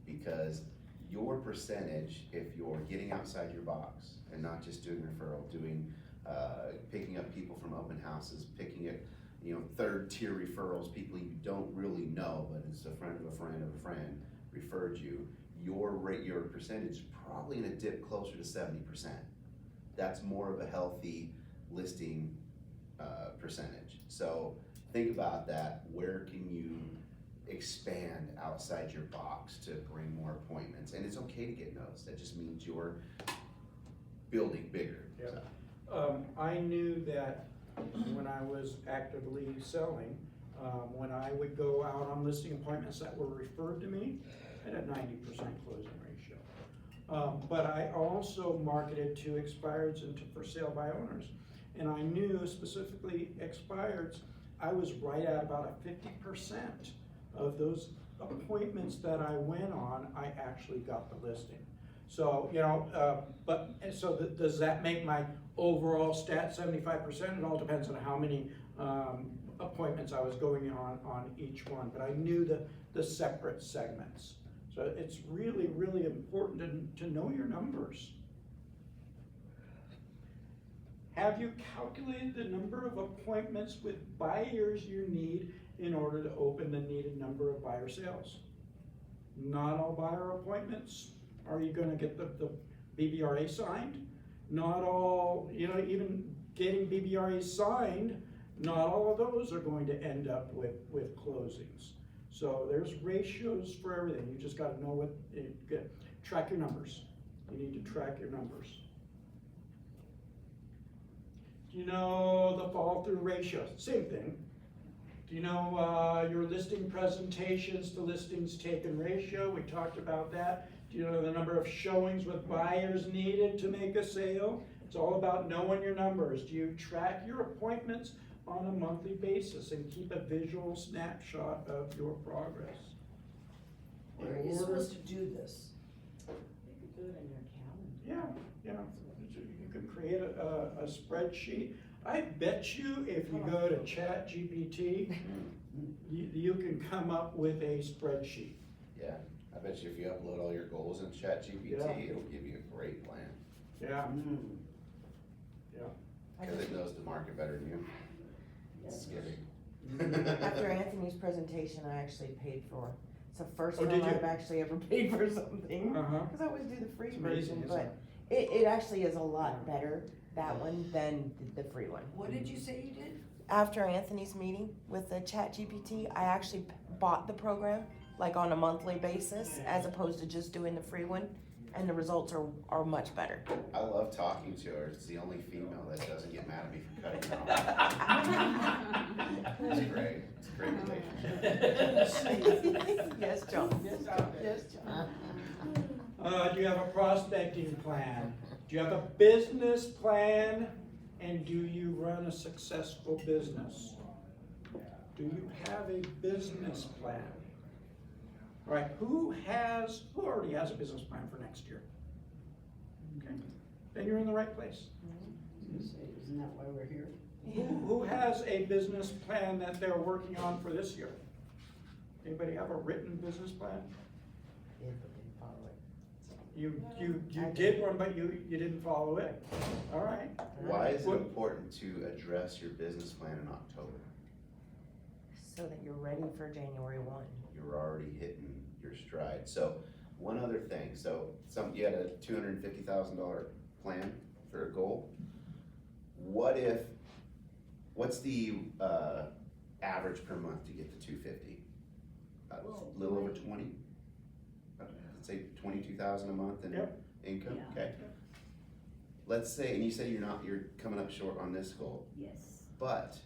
Speaker 6: Because your percentage, if you're getting outside your box and not just doing referral, doing, picking up people from open houses, picking it, third tier referrals, people you don't really know, but it's a friend of a friend of a friend referred you, your percentage is probably gonna dip closer to 70%. That's more of a healthy listing, percentage. So think about that. Where can you expand outside your box to bring more appointments? And it's okay to get no's. That just means you're building bigger.
Speaker 2: Yeah.
Speaker 6: So,
Speaker 2: I knew that when I was actively selling, when I would go out on listing appointments that were referred to me, I had a 90% closing ratio. But I also marketed to expireds and to for sale by owners. And I knew specifically expireds, I was right at about a 50% of those appointments that I went on, I actually got the listing. So, does that make my overall stat 75%? It all depends on how many appointments I was going on each one, but I knew the separate segments. So it's really, really important to know your numbers. Have you calculated the number of appointments with buyers you need in order to open the needed number of buyer sales? Not all buyer appointments are you gonna get the BBRA signed? Not all, even getting BBRA signed, not all of those are going to end up with closings. So there's ratios for everything. You just gotta know track your numbers. You need to track your numbers. Do you know the fall through ratio? Same thing. Do you know your listing presentations to listings taken ratio? We talked about that. Do you know the number of showings with buyers needed to make a sale? It's all about knowing your numbers. Do you track your appointments on a monthly basis and keep a visual snapshot of your progress?
Speaker 5: Where are you supposed to do this?
Speaker 3: You could do it in your calendar.
Speaker 2: Yeah, you can create a spreadsheet. I bet you if you go to ChatGPT, you can come up with a spreadsheet.
Speaker 6: yeah, I bet you if you upload all your goals in ChatGPT,
Speaker 2: Yeah.
Speaker 6: it'll give you a great plan.
Speaker 2: Yeah,
Speaker 6: Cause it knows the market better than you. It's scary.
Speaker 4: After Anthony's presentation, I actually paid for, it's the first
Speaker 2: Oh,
Speaker 4: time
Speaker 2: did you?
Speaker 4: I've actually ever paid for something.
Speaker 2: Uh-huh.
Speaker 4: Cause I always do the free
Speaker 2: It's amazing,
Speaker 4: version,
Speaker 2: isn't
Speaker 4: but it actually is a lot better, that one, than the free one.
Speaker 5: What did you say you did?
Speaker 4: After Anthony's meeting with the ChatGPT, I actually bought the program, like on a monthly basis, as opposed to just doing the free one, and the results are much better.
Speaker 6: I love talking to her. It's the only female that doesn't get mad at me for cutting her off. It's great. It's a great relationship.
Speaker 4: Yes, John. Yes, John.
Speaker 2: Do you have a prospecting plan? Do you have a business plan? And do you run a successful business? Do you have a business plan? All right, who already has a business plan for next year? Okay, then you're in the right place.
Speaker 3: Isn't that why we're here?
Speaker 2: Who has a business plan that they're working on for this year? Anybody have a written business plan? You did one, but you didn't follow it. All right.
Speaker 6: Why is it
Speaker 2: What-
Speaker 6: important to address your business plan in October?
Speaker 4: So that you're ready for January 1.
Speaker 6: You're already hitting your stride. So one other thing, so you had a $250,000 plan for a goal. What's the average per month to get to 250? A little over 20? Let's say 22,000 a month in
Speaker 2: Yep.
Speaker 6: income,
Speaker 9: Yeah.
Speaker 6: okay? Let's say, and you said you're coming up short on this goal,
Speaker 9: Yes,
Speaker 6: but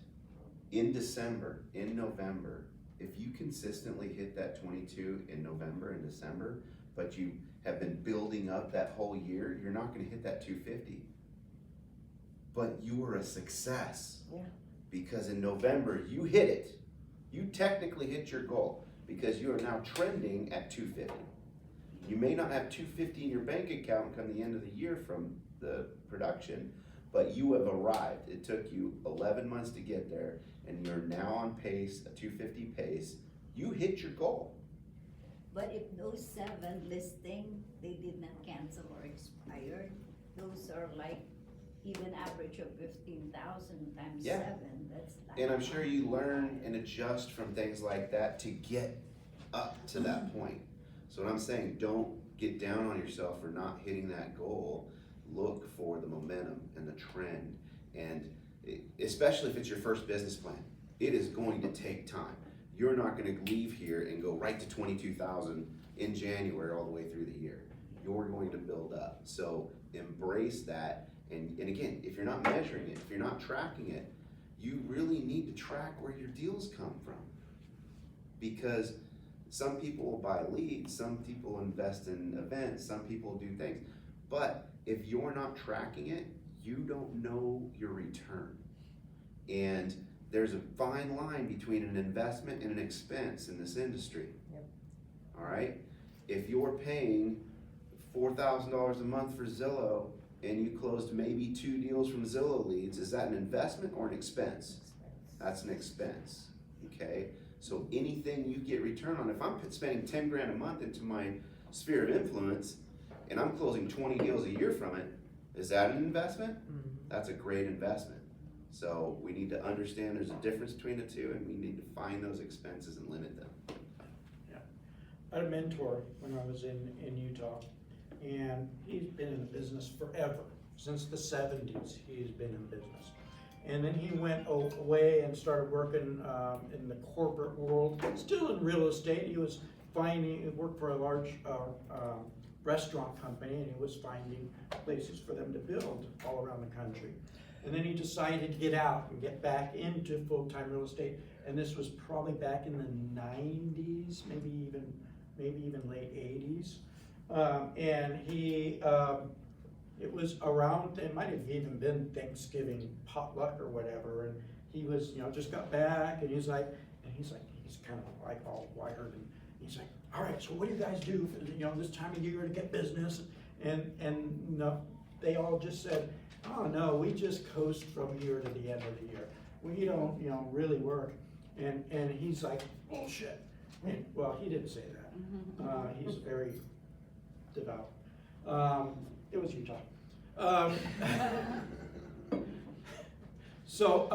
Speaker 6: in December, in November, if you consistently hit that 22 in November and December, but you have been building up that whole year, you're not gonna hit that 250. But you were a success.
Speaker 4: Yeah.
Speaker 6: Because in November, you hit it. You technically hit your goal because you are now trending at 250. You may not have 250 in your bank account come the end of the year from the production, but you have arrived. It took you 11 months to get there, and you're now on pace, a 250 pace. You hit your goal.
Speaker 9: but if those 7 listing, they did not cancel or expired, those are like even average of 15,000 times
Speaker 6: Yeah.
Speaker 9: 7, that's like.
Speaker 6: And I'm sure you learn and adjust from things like that to get up to that point. So what I'm saying, don't get down on yourself for not hitting that goal. Look for the momentum and the trend, and especially if it's your first business plan, it is going to take time. You're not gonna leave here and go right to 22,000 in January all the way through the year. You're going to build up. So embrace that. And again, if you're not measuring it, if you're not tracking it, you really need to track where your deals come from. Because some people will buy leads, some people invest in events, some people do things. But if you're not tracking it, you don't know your return. And there's a fine line between an investment and an expense in this industry.
Speaker 4: Yep.
Speaker 6: All right? If you're paying $4,000 a month for Zillow and you closed maybe 2 deals from Zillow leads, is that an investment or an expense? That's an expense, okay? So anything you get return on, if I'm spending 10 grand a month into my sphere of influence and I'm closing 20 deals a year from it, is that an investment? That's a great investment. So we need to understand there's a difference between the two, and we need to find those expenses and limit them.
Speaker 2: I had a mentor when I was in Utah, and he's been in the business forever. Since the 70s, he's been in business. And then he went away and started working in the corporate world, still in real estate. He worked for a large restaurant company, and he was finding places for them to build all around the country. And then he decided to get out and get back into full-time real estate. And this was probably back in the 90s, maybe even late 80s. And he, it was around, it might have even been Thanksgiving potluck or whatever. And he was, just got back, and he's kind of like all wired. And he's like, all right, so what do you guys do for, this time of year to get business? And no, they all just said, oh no, we just coast from here to the end of the year. We don't, really work. And he's like, bullshit. And, well, he didn't say that. He's very devout. It was Utah. So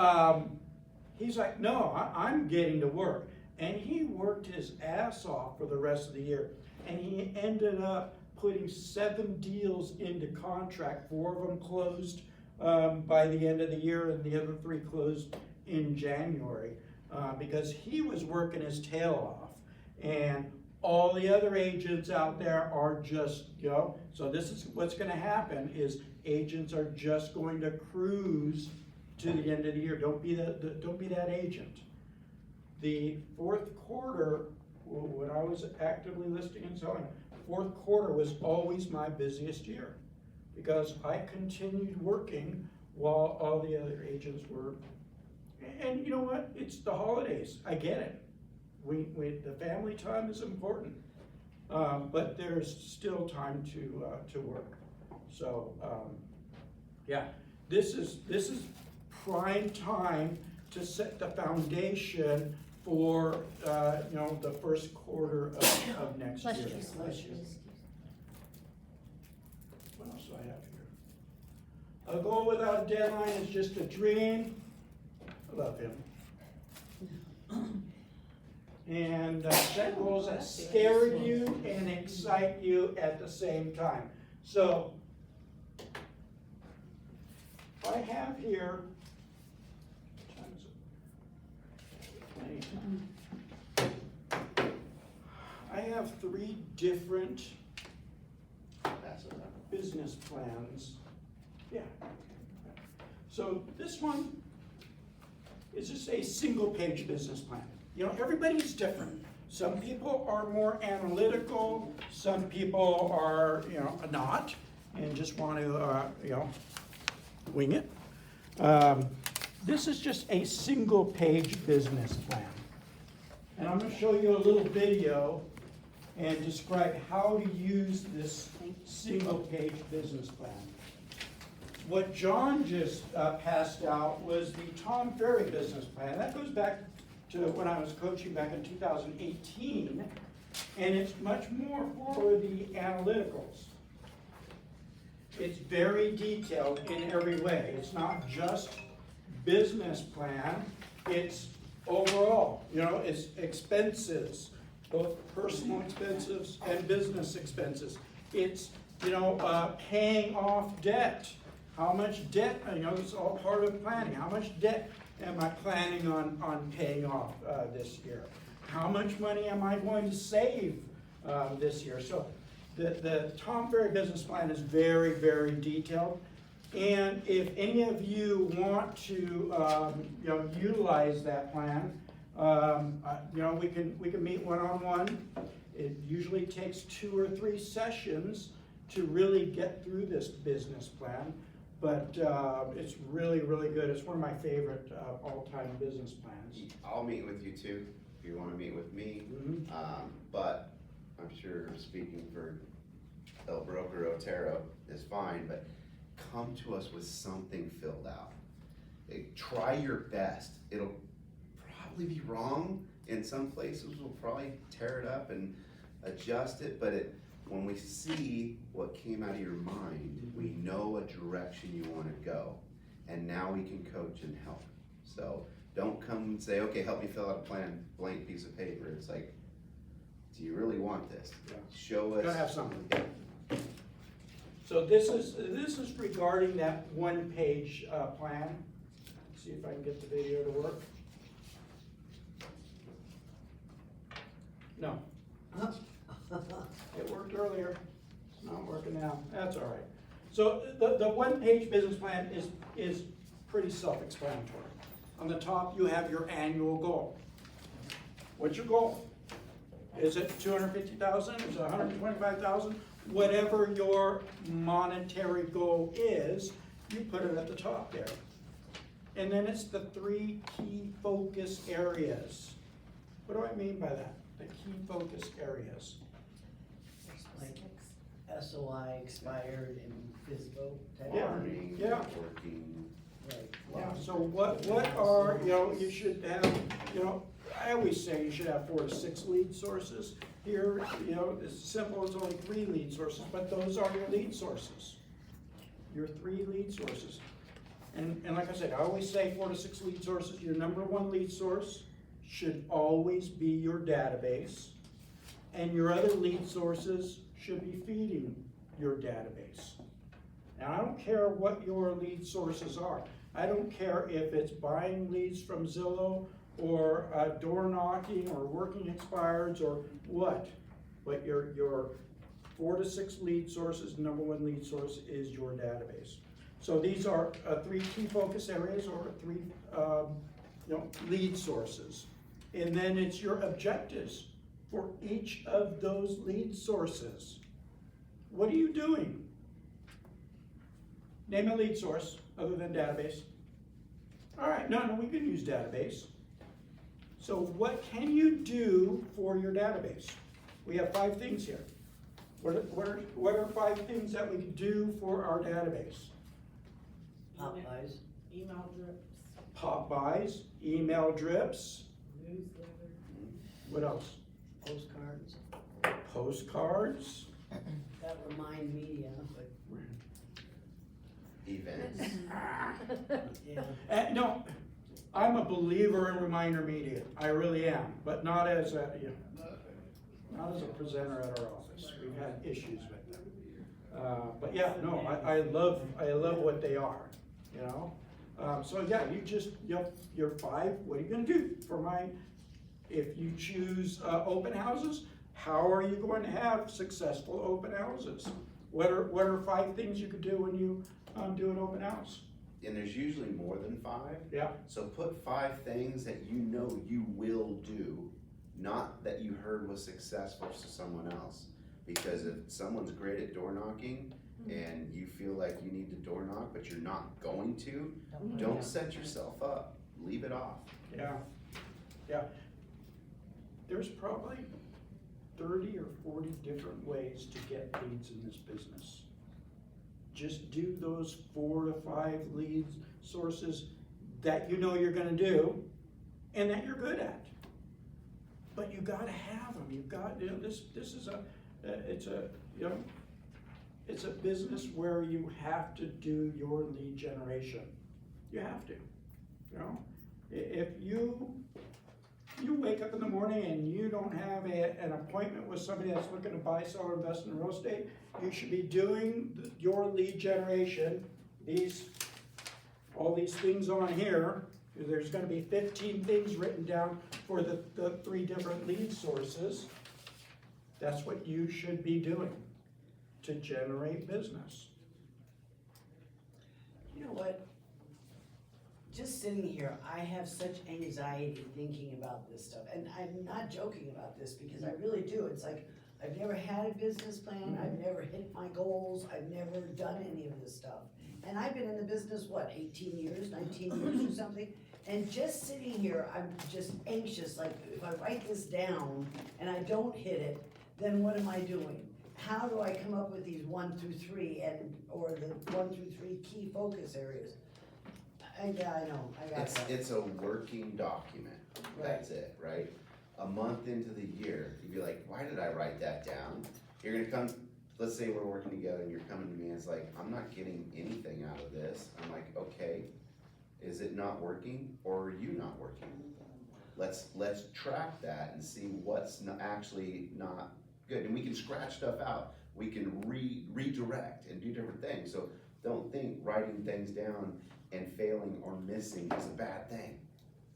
Speaker 2: he's like, no, I'm getting to work. And he worked his ass off for the rest of the year. And he ended up putting 7 deals into contract. 4 of them closed by the end of the year, and the other 3 closed in January because he was working his tail off. And all the other agents out there are just, so this is what's going to happen is agents are just going to cruise to the end of the year. Don't be that agent. The fourth quarter, when I was actively listing and selling, fourth quarter was always my busiest year because I continued working while all the other agents were. And you know what? It's the holidays. I get it. The family time is important, but there's still time to work. So yeah, this is prime time to set the foundation for the first quarter of next year. What else do I have here? A goal without a deadline is just a dream. I love him. And set goals that scare you and excite you at the same time. So I have here, I have 3 different business plans. Yeah. So this one is just a single page business plan. Everybody's different. Some people are more analytical, some people are, not, and just want to, wing it. This is just a single page business plan. And I'm going to show you a little video and describe how to use this single page business plan. What John just passed out was the Tom Ferry business plan. That goes back to when I was coaching back in 2018, and it's much more for the analyticals. it's very detailed in every way. It's not just business plan, it's overall, it's expenses, both personal expenses and business expenses. It's, paying off debt. How much debt, it's all part of planning. How much debt am I planning on paying off this year? How much money am I going to save this year? So the Tom Ferry business plan is very, very detailed. And if any of you want to, utilize that plan, we can meet one-on-one. It usually takes 2 or 3 sessions to really get through this business plan. But it's really, really good. It's one of my favorite all-time business plans.
Speaker 6: I'll meet with you too, if you wanna meet with me.
Speaker 2: Mhm.
Speaker 6: But I'm sure speaking for El Broker Otero is fine, but come to us with something filled out. Try your best. It'll probably be wrong in some places. We'll probably tear it up and adjust it, but when we see what came out of your mind, we know a direction you wanna go. And now we can coach and help. So don't come and say, okay, help me fill out a plan, blank piece of paper. It's like, do you really want this?
Speaker 2: Yeah.
Speaker 6: Show us.
Speaker 2: Gotta have something. So this is regarding that one-page plan. See if I can get the video to work. No, it worked earlier. It's not working now. That's all right. So the one-page business plan is pretty self-explanatory. On the top, you have your annual goal. What's your goal? Is it 250,000? Is it 125,000? Whatever your monetary goal is, you put it at the top there. And then it's the 3 key focus areas. What do I mean by that? The key focus areas.
Speaker 5: Like SOI expired and FISBO type.
Speaker 2: Yeah.
Speaker 6: Learning,
Speaker 2: Yeah.
Speaker 6: working.
Speaker 5: Right.
Speaker 2: Yeah, so what are, you should have, I always say you should have 4 to 6 lead sources. Here, it's simple, it's only 3 lead sources, but those are your lead sources. Your 3 lead sources. And like I said, I always say 4 to 6 lead sources. Your number 1 lead source should always be your database. And your other lead sources should be feeding your database. Now, I don't care what your lead sources are. I don't care if it's buying leads from Zillow or door knocking or working expireds or what. But your 4 to 6 lead sources, number 1 lead source is your database. So these are 3 key focus areas or 3 lead sources. And then it's your objectives for each of those lead sources. What are you doing? Name a lead source other than database. All right, no, we can use database. So what can you do for your database? We have 5 things here. What are 5 things that we can do for our database?
Speaker 5: Popeyes.
Speaker 8: Email drips,
Speaker 2: Pop buys, email drips,
Speaker 8: newsletter.
Speaker 2: what else?
Speaker 5: Postcards.
Speaker 2: Postcards.
Speaker 5: That remind media, but
Speaker 6: Events.
Speaker 5: yeah.
Speaker 2: No, I'm a believer in reminder media. I really am, but not as a, not as a presenter at our office. We've had issues with them. But yeah, no, I love what they are, So yeah, your 5, what are you gonna do for if you choose open houses, how are you going to have successful open houses? What are 5 things you could do when you do an open house?
Speaker 6: And there's usually more than 5.
Speaker 2: Yeah.
Speaker 6: So put 5 things that you know you will do, not that you heard was successful to someone else. Because if someone's great at door knocking and you feel like you need to door knock, but you're not going to, don't set yourself up. Leave it off.
Speaker 2: Yeah. There's probably 30 or 40 different ways to get leads in this business. Just do those 4 to 5 lead sources that you know you're gonna do and that you're good at. But you gotta have them. You've got, this is it's a business where you have to do your lead generation. You have to, you know? If you wake up in the morning and you don't have an appointment with somebody that's looking to buy, sell, or invest in real estate, you should be doing your lead generation, all these things on here. There's gonna be 15 things written down for the 3 different lead sources. That's what you should be doing to generate business.
Speaker 5: You know what? Just sitting here, I have such anxiety thinking about this stuff, and I'm not joking about this because I really do. It's like, I've never had a business plan, I've never hit my goals, I've never done any of this stuff. And I've been in the business, 18 years, 19 years or something? And just sitting here, I'm just anxious, like, if I write this down and I don't hit it, then what am I doing? How do I come up with these 1 through 3 or the 1 through 3 key focus areas? Yeah, I know, I got that.
Speaker 6: It's a working document, that's it, right? A month into the year, you'd be like, why did I write that down? You're gonna come, let's say we're working together and you're coming to me and it's like, I'm not getting anything out of this. I'm like, okay, is it not working or are you not working? Let's track that and see what's actually not good. And we can scratch stuff out. We can redirect and do different things. So don't think writing things down and failing or missing is a bad thing.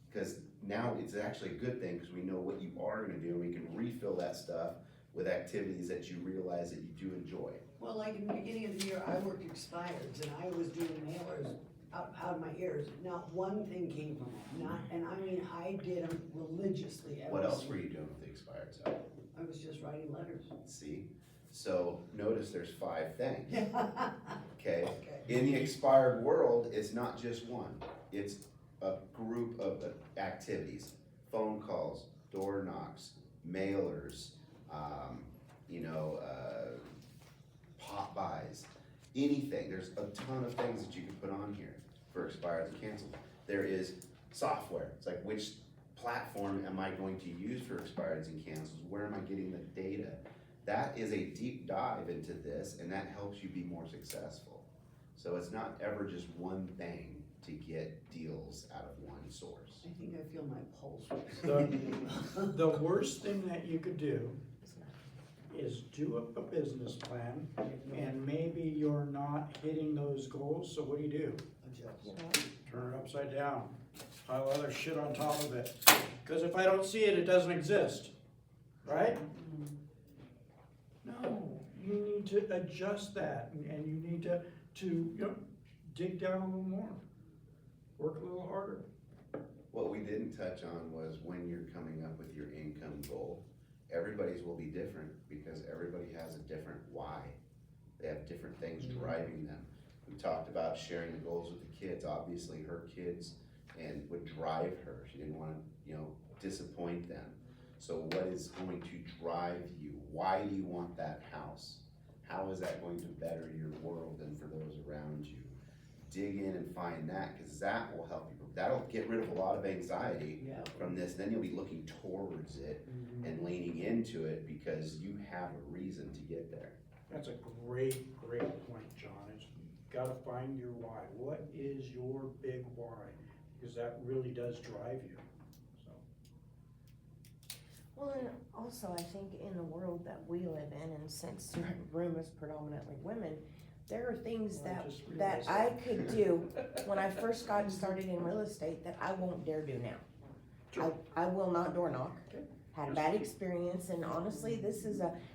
Speaker 6: Because now it's actually a good thing because we know what you are gonna do and we can refill that stuff with activities that you realize that you do enjoy.
Speaker 5: Well, like in the beginning of the year, I worked expireds and I was doing mailers out of my ears. Not one thing came from it, and I mean, I did them religiously.
Speaker 6: What else were you doing with the expired stuff?
Speaker 5: I was just writing letters.
Speaker 6: See? So notice there's 5 things,
Speaker 5: Yeah.
Speaker 6: okay?
Speaker 5: Okay.
Speaker 6: In the expired world, it's not just one. It's a group of activities, phone calls, door knocks, mailers, pop buys, anything. There's a ton of things that you can put on here for expireds and cancels. There is software. It's like, which platform am I going to use for expireds and cancels? Where am I getting the data? That is a deep dive into this, and that helps you be more successful. So it's not ever just one thing to get deals out of one source.
Speaker 5: I think I feel my pulse.
Speaker 2: The worst thing that you could do is do a business plan, and maybe you're not hitting those goals, so what do?
Speaker 5: Adjust.
Speaker 2: Turn it upside down, pile other shit on top of it. Because if I don't see it, it doesn't exist, right? No, you need to adjust that, and you need to dig down a little more, work a little harder.
Speaker 6: What we didn't touch on was when you're coming up with your income goal, everybody's will be different because everybody has a different why. They have different things driving them. We talked about sharing the goals with the kids. Obviously her kids and would drive her. She didn't want to, disappoint them. So what is going to drive you? Why do you want that house? How is that going to better your world and for those around you? Dig in and find that, because that will help you. That'll get rid of a lot of anxiety from this. Then you'll be looking towards it and leaning into it because you have a reason to get there.
Speaker 2: That's a great point, John. Is you gotta find your why. What is your big why? Because that really does drive you, so.
Speaker 4: Well, and also I think in the world that we live in, and since the room is predominantly women, there are things
Speaker 2: Well, I just
Speaker 4: that
Speaker 2: realized
Speaker 4: I
Speaker 2: that.
Speaker 4: could do when I first got started in real estate that I won't dare do now.
Speaker 2: Sure.
Speaker 4: I will not door knock.
Speaker 2: Okay.
Speaker 4: Had a bad experience, and honestly,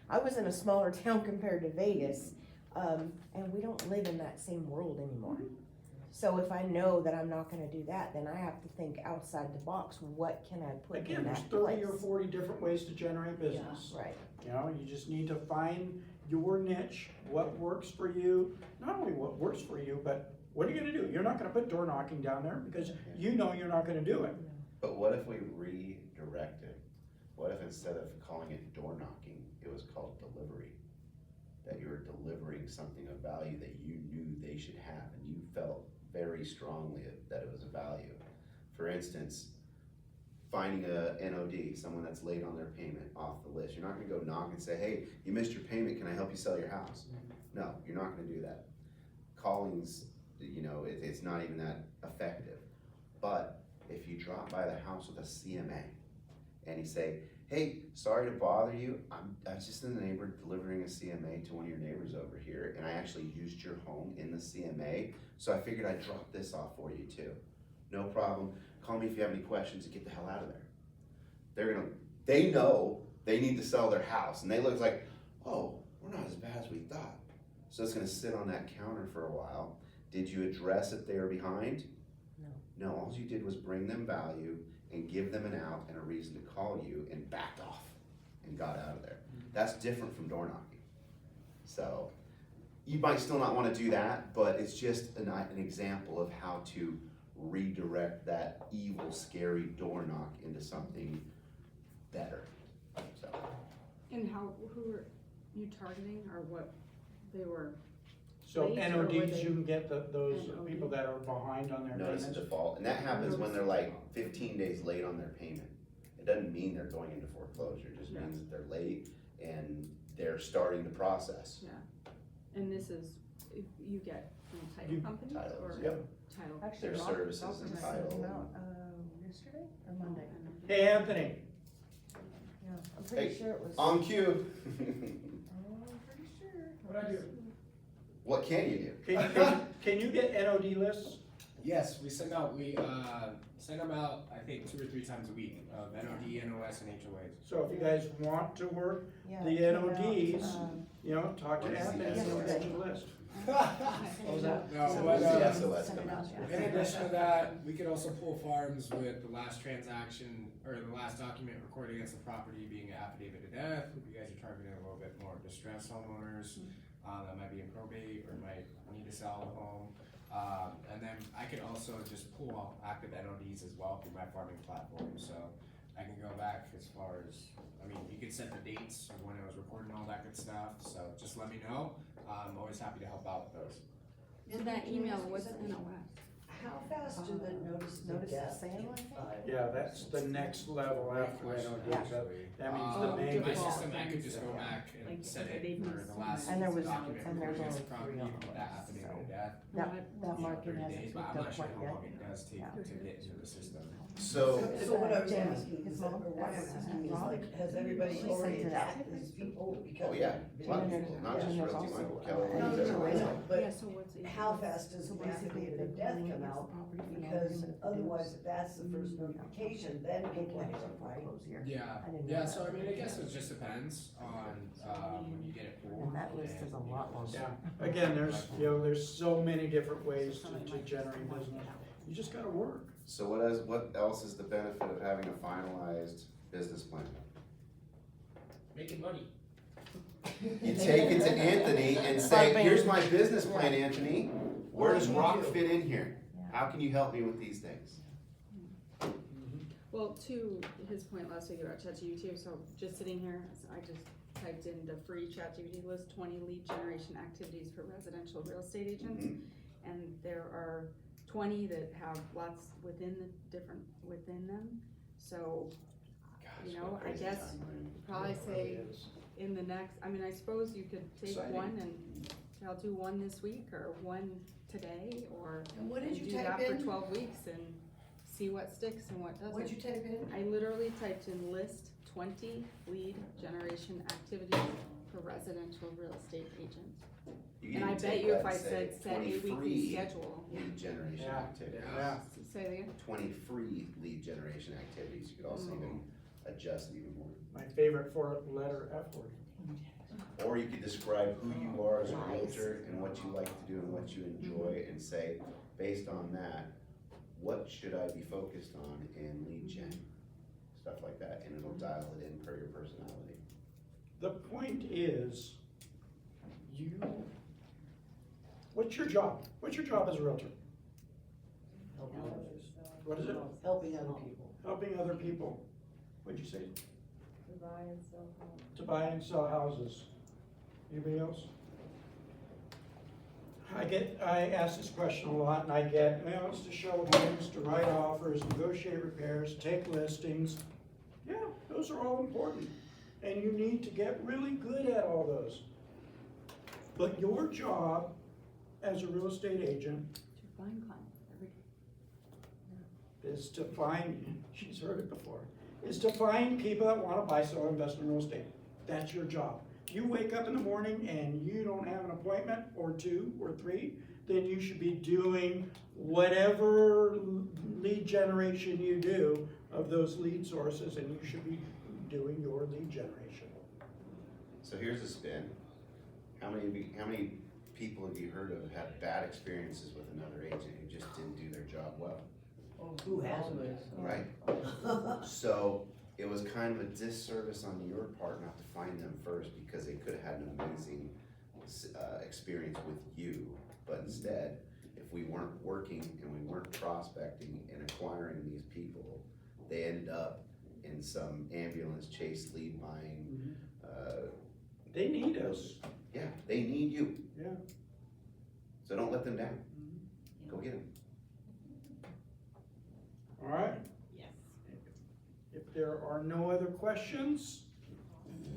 Speaker 4: I was in a smaller town compared to Vegas, and we don't live in that same world anymore. So if I know that I'm not gonna do that, then I have to think outside the box, what can I put
Speaker 2: Again,
Speaker 4: in
Speaker 2: there's
Speaker 4: that
Speaker 2: 30 or
Speaker 4: place?
Speaker 2: 40 different ways to generate business.
Speaker 4: Right.
Speaker 2: You just need to find your niche, what works for you, not only what works for you, but what are you gonna do? You're not gonna put door knocking down there because you know you're not gonna do it.
Speaker 6: But what if we redirect it? What if instead of calling it door knocking, it was called delivery? That you were delivering something of value that you knew they should have and you felt very strongly that it was a value. For instance, finding a NOD, someone that's late on their payment, off the list. You're not gonna go knock and say, hey, you missed your payment, can I help you sell your house? No, you're not gonna do that. Calling's, it's not even that effective. But if you drop by the house with a CMA and you say, hey, sorry to bother you, I was just in the neighborhood delivering a CMA to one of your neighbors over here, and I actually used your home in the CMA, so I figured I'd drop this off for you too. No problem, call me if you have any questions and get the hell out of there. They know they need to sell their house, and they look like, oh, we're not as bad as we thought. So it's gonna sit on that counter for a while. Did you address if they were behind? No, all you did was bring them value and give them an out and a reason to call you, and backed off and got out of there. That's different from door knocking. So you might still not wanna do that, but it's just an example of how to redirect that evil, scary door knock into something better, so.
Speaker 8: And who are you targeting, or what they were?
Speaker 2: So
Speaker 8: Late, or were
Speaker 2: NODs,
Speaker 8: they-
Speaker 2: you can get those
Speaker 8: NOD?
Speaker 2: people that are behind on their
Speaker 6: Notice
Speaker 2: payments.
Speaker 6: of default, and that happens when they're like 15 days late on their payment. It doesn't mean they're going into foreclosure, it just
Speaker 8: Yeah.
Speaker 6: means that they're late and they're starting the process.
Speaker 8: And this is, if you get from title
Speaker 2: You-
Speaker 8: companies
Speaker 6: Titles,
Speaker 8: or
Speaker 6: yep.
Speaker 8: title?
Speaker 4: Actually,
Speaker 6: Their
Speaker 4: Rob-
Speaker 6: services
Speaker 4: Rob
Speaker 6: and
Speaker 4: just
Speaker 6: title.
Speaker 4: sent them out, yesterday or Monday?
Speaker 2: Hey, Anthony,
Speaker 4: Yeah, I'm pretty
Speaker 6: Hey,
Speaker 4: sure it was.
Speaker 6: On cue.
Speaker 4: I'm pretty sure.
Speaker 2: What'd I do?
Speaker 6: What can you do?
Speaker 2: can you get NOD lists?
Speaker 10: Yes, we send them out, I think 2 or 3 times a week, of NOD, NOS, and HOAs.
Speaker 2: So if you guys want to work,
Speaker 4: Yeah,
Speaker 2: the
Speaker 4: it came out,
Speaker 2: NODs, talk to
Speaker 6: What is the
Speaker 2: Anthony, he'll
Speaker 6: SOS?
Speaker 2: get you a list.
Speaker 10: No,
Speaker 4: So
Speaker 10: but,
Speaker 6: What's the SOS
Speaker 4: send it
Speaker 6: come
Speaker 4: out,
Speaker 6: out?
Speaker 4: yeah.
Speaker 10: in addition to that, we could also pull farms with the last transaction, or the last document recorded against the property being an affidavit of death. If you guys are targeting a little bit more distressed homeowners, that might be in probate or might need to sell the home. And then I could also just pull all active NODs as well through my farming platform, so I can go back as far as, you could set the dates of when it was recorded and all that good stuff, so just let me know. I'm always happy to help out with those.
Speaker 8: So that email was NOS.
Speaker 5: How fast do the notice of
Speaker 4: Notice of
Speaker 5: death
Speaker 4: sale,
Speaker 5: get
Speaker 4: I think?
Speaker 5: filed?
Speaker 2: Yeah, that's the next level after NOD, that means the
Speaker 8: Oh,
Speaker 2: main.
Speaker 10: My
Speaker 8: default.
Speaker 10: system, I could just go back and
Speaker 8: Like,
Speaker 10: set
Speaker 8: they
Speaker 10: it for
Speaker 8: can
Speaker 10: the last
Speaker 4: And there was-
Speaker 10: document
Speaker 4: and there's
Speaker 10: recorded against the
Speaker 4: only
Speaker 10: property
Speaker 4: 3 on
Speaker 10: with
Speaker 4: the
Speaker 10: that
Speaker 4: list,
Speaker 10: affidavit
Speaker 4: so.
Speaker 10: of death.
Speaker 4: That market
Speaker 10: 30
Speaker 4: hasn't
Speaker 10: days, but
Speaker 4: picked
Speaker 10: I'm
Speaker 4: up
Speaker 10: not sure
Speaker 4: quite
Speaker 10: how
Speaker 4: yet.
Speaker 10: long it does take
Speaker 4: Yeah.
Speaker 10: to get into the system.
Speaker 6: So,
Speaker 5: So what I was
Speaker 4: Jamie,
Speaker 5: asking
Speaker 4: his
Speaker 5: is, that,
Speaker 4: mom,
Speaker 5: or what I was asking is
Speaker 4: Rob,
Speaker 5: like, has everybody
Speaker 4: she
Speaker 5: already
Speaker 4: sent it out.
Speaker 5: attacked these people because?
Speaker 6: oh yeah, a lot of
Speaker 4: And
Speaker 6: people,
Speaker 4: then
Speaker 6: not just
Speaker 4: there's
Speaker 6: Rusty,
Speaker 4: also,
Speaker 6: Michael
Speaker 4: uh,
Speaker 6: Keller,
Speaker 5: No,
Speaker 6: there's
Speaker 5: no,
Speaker 6: everyone.
Speaker 5: I know,
Speaker 8: Yeah,
Speaker 5: but
Speaker 8: so what's the?
Speaker 5: how fast does
Speaker 4: So
Speaker 5: the
Speaker 4: basically,
Speaker 5: affidavit
Speaker 4: they're
Speaker 5: of death
Speaker 4: lien
Speaker 5: come
Speaker 4: against
Speaker 5: out?
Speaker 4: the property for
Speaker 5: Because
Speaker 4: non-payment of
Speaker 5: otherwise,
Speaker 4: dues.
Speaker 5: if that's the first notification, then people
Speaker 4: They
Speaker 5: have
Speaker 4: can't
Speaker 5: to, right?
Speaker 4: foreclose here.
Speaker 10: Yeah,
Speaker 4: I didn't know
Speaker 10: yeah,
Speaker 4: that.
Speaker 10: so I guess it just depends on, when you get it pulled.
Speaker 4: And that list is a lot longer.
Speaker 2: Yeah, again, there's so many different ways to generate business, you just gotta work.
Speaker 6: So what else is the benefit of having a finalized business plan?
Speaker 10: Making money.
Speaker 6: You take it to Anthony and say, here's my business plan, Anthony, where does rock fit in here? How can you help me with these things?
Speaker 8: Well, to his point last week about ChatGPT, so just sitting here, I just typed in the free ChatGPT list, 20 lead generation activities for residential real estate agents.
Speaker 6: Mhm.
Speaker 8: And there are 20 that have lots within them. So,
Speaker 6: Gosh,
Speaker 8: You know,
Speaker 6: what a
Speaker 8: I
Speaker 6: crazy
Speaker 8: guess-
Speaker 6: timeline.
Speaker 8: probably say in the next, I suppose you could take
Speaker 2: Exciting.
Speaker 8: one and I'll do one this week or one today, or
Speaker 5: And what did
Speaker 8: and
Speaker 5: you
Speaker 8: do
Speaker 5: type
Speaker 8: that for
Speaker 5: in?
Speaker 8: 12 weeks and see what sticks and what doesn't.
Speaker 5: What'd you type in?
Speaker 8: I literally typed in list 20 lead generation activities for residential real estate agents.
Speaker 6: You
Speaker 8: And
Speaker 6: can
Speaker 8: I
Speaker 6: even
Speaker 8: bet
Speaker 6: take
Speaker 8: you
Speaker 6: that
Speaker 8: if I
Speaker 6: and say
Speaker 8: said set a
Speaker 6: 20
Speaker 8: weekly
Speaker 6: free
Speaker 8: schedule.
Speaker 6: lead generation
Speaker 2: Yeah.
Speaker 6: activities.
Speaker 2: Yeah.
Speaker 8: Say that again?
Speaker 6: 20 free lead generation activities, you could also even adjust it even more.
Speaker 2: My favorite 4-letter F word.
Speaker 6: Or you could describe who you are as a realtor and what you like to do and what you enjoy and say, based on that, what should I be focused on in lead gen? Stuff like that, and it'll dial it in per your personality.
Speaker 2: The point is, what's your job? What's your job as a realtor?
Speaker 5: Helping others.
Speaker 2: What is it?
Speaker 5: Helping other people.
Speaker 2: Helping other people. What'd you say?
Speaker 8: To buy and sell homes.
Speaker 2: To buy and sell houses. Anybody else? I ask this question a lot, and I get, it's to show homes, to write offers, negotiate repairs, take listings. Yeah, those are all important, and you need to get really good at all those. But your job as a real estate agent
Speaker 8: To find clients every day.
Speaker 2: is to find, she's heard it before, is to find people that wanna buy, sell, or invest in real estate. That's your job. You wake up in the morning and you don't have an appointment, or 2 or 3, then you should be doing whatever lead generation you do of those lead sources, and you should be doing your lead generation.
Speaker 6: So here's a spin. How many people have you heard of had bad experiences with another agent who just didn't do their job well,
Speaker 5: Oh, who hasn't?
Speaker 6: right? So it was kind of a disservice on your part not to find them first, because they could have had an amazing experience with you. But instead, if we weren't working and we weren't prospecting and acquiring these people, they ended up in some ambulance chase lead buying.
Speaker 2: They need us.
Speaker 6: Yeah, they need you.
Speaker 2: Yeah.
Speaker 6: So don't let them down. Go get them.
Speaker 2: All right?
Speaker 3: Yes.
Speaker 2: If there are no other questions,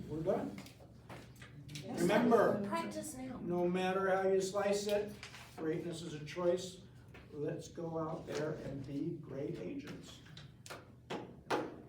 Speaker 2: we're done. Remember,
Speaker 4: Practice now.
Speaker 2: no matter how you slice it, greatness is a choice. Let's go out there and be great agents.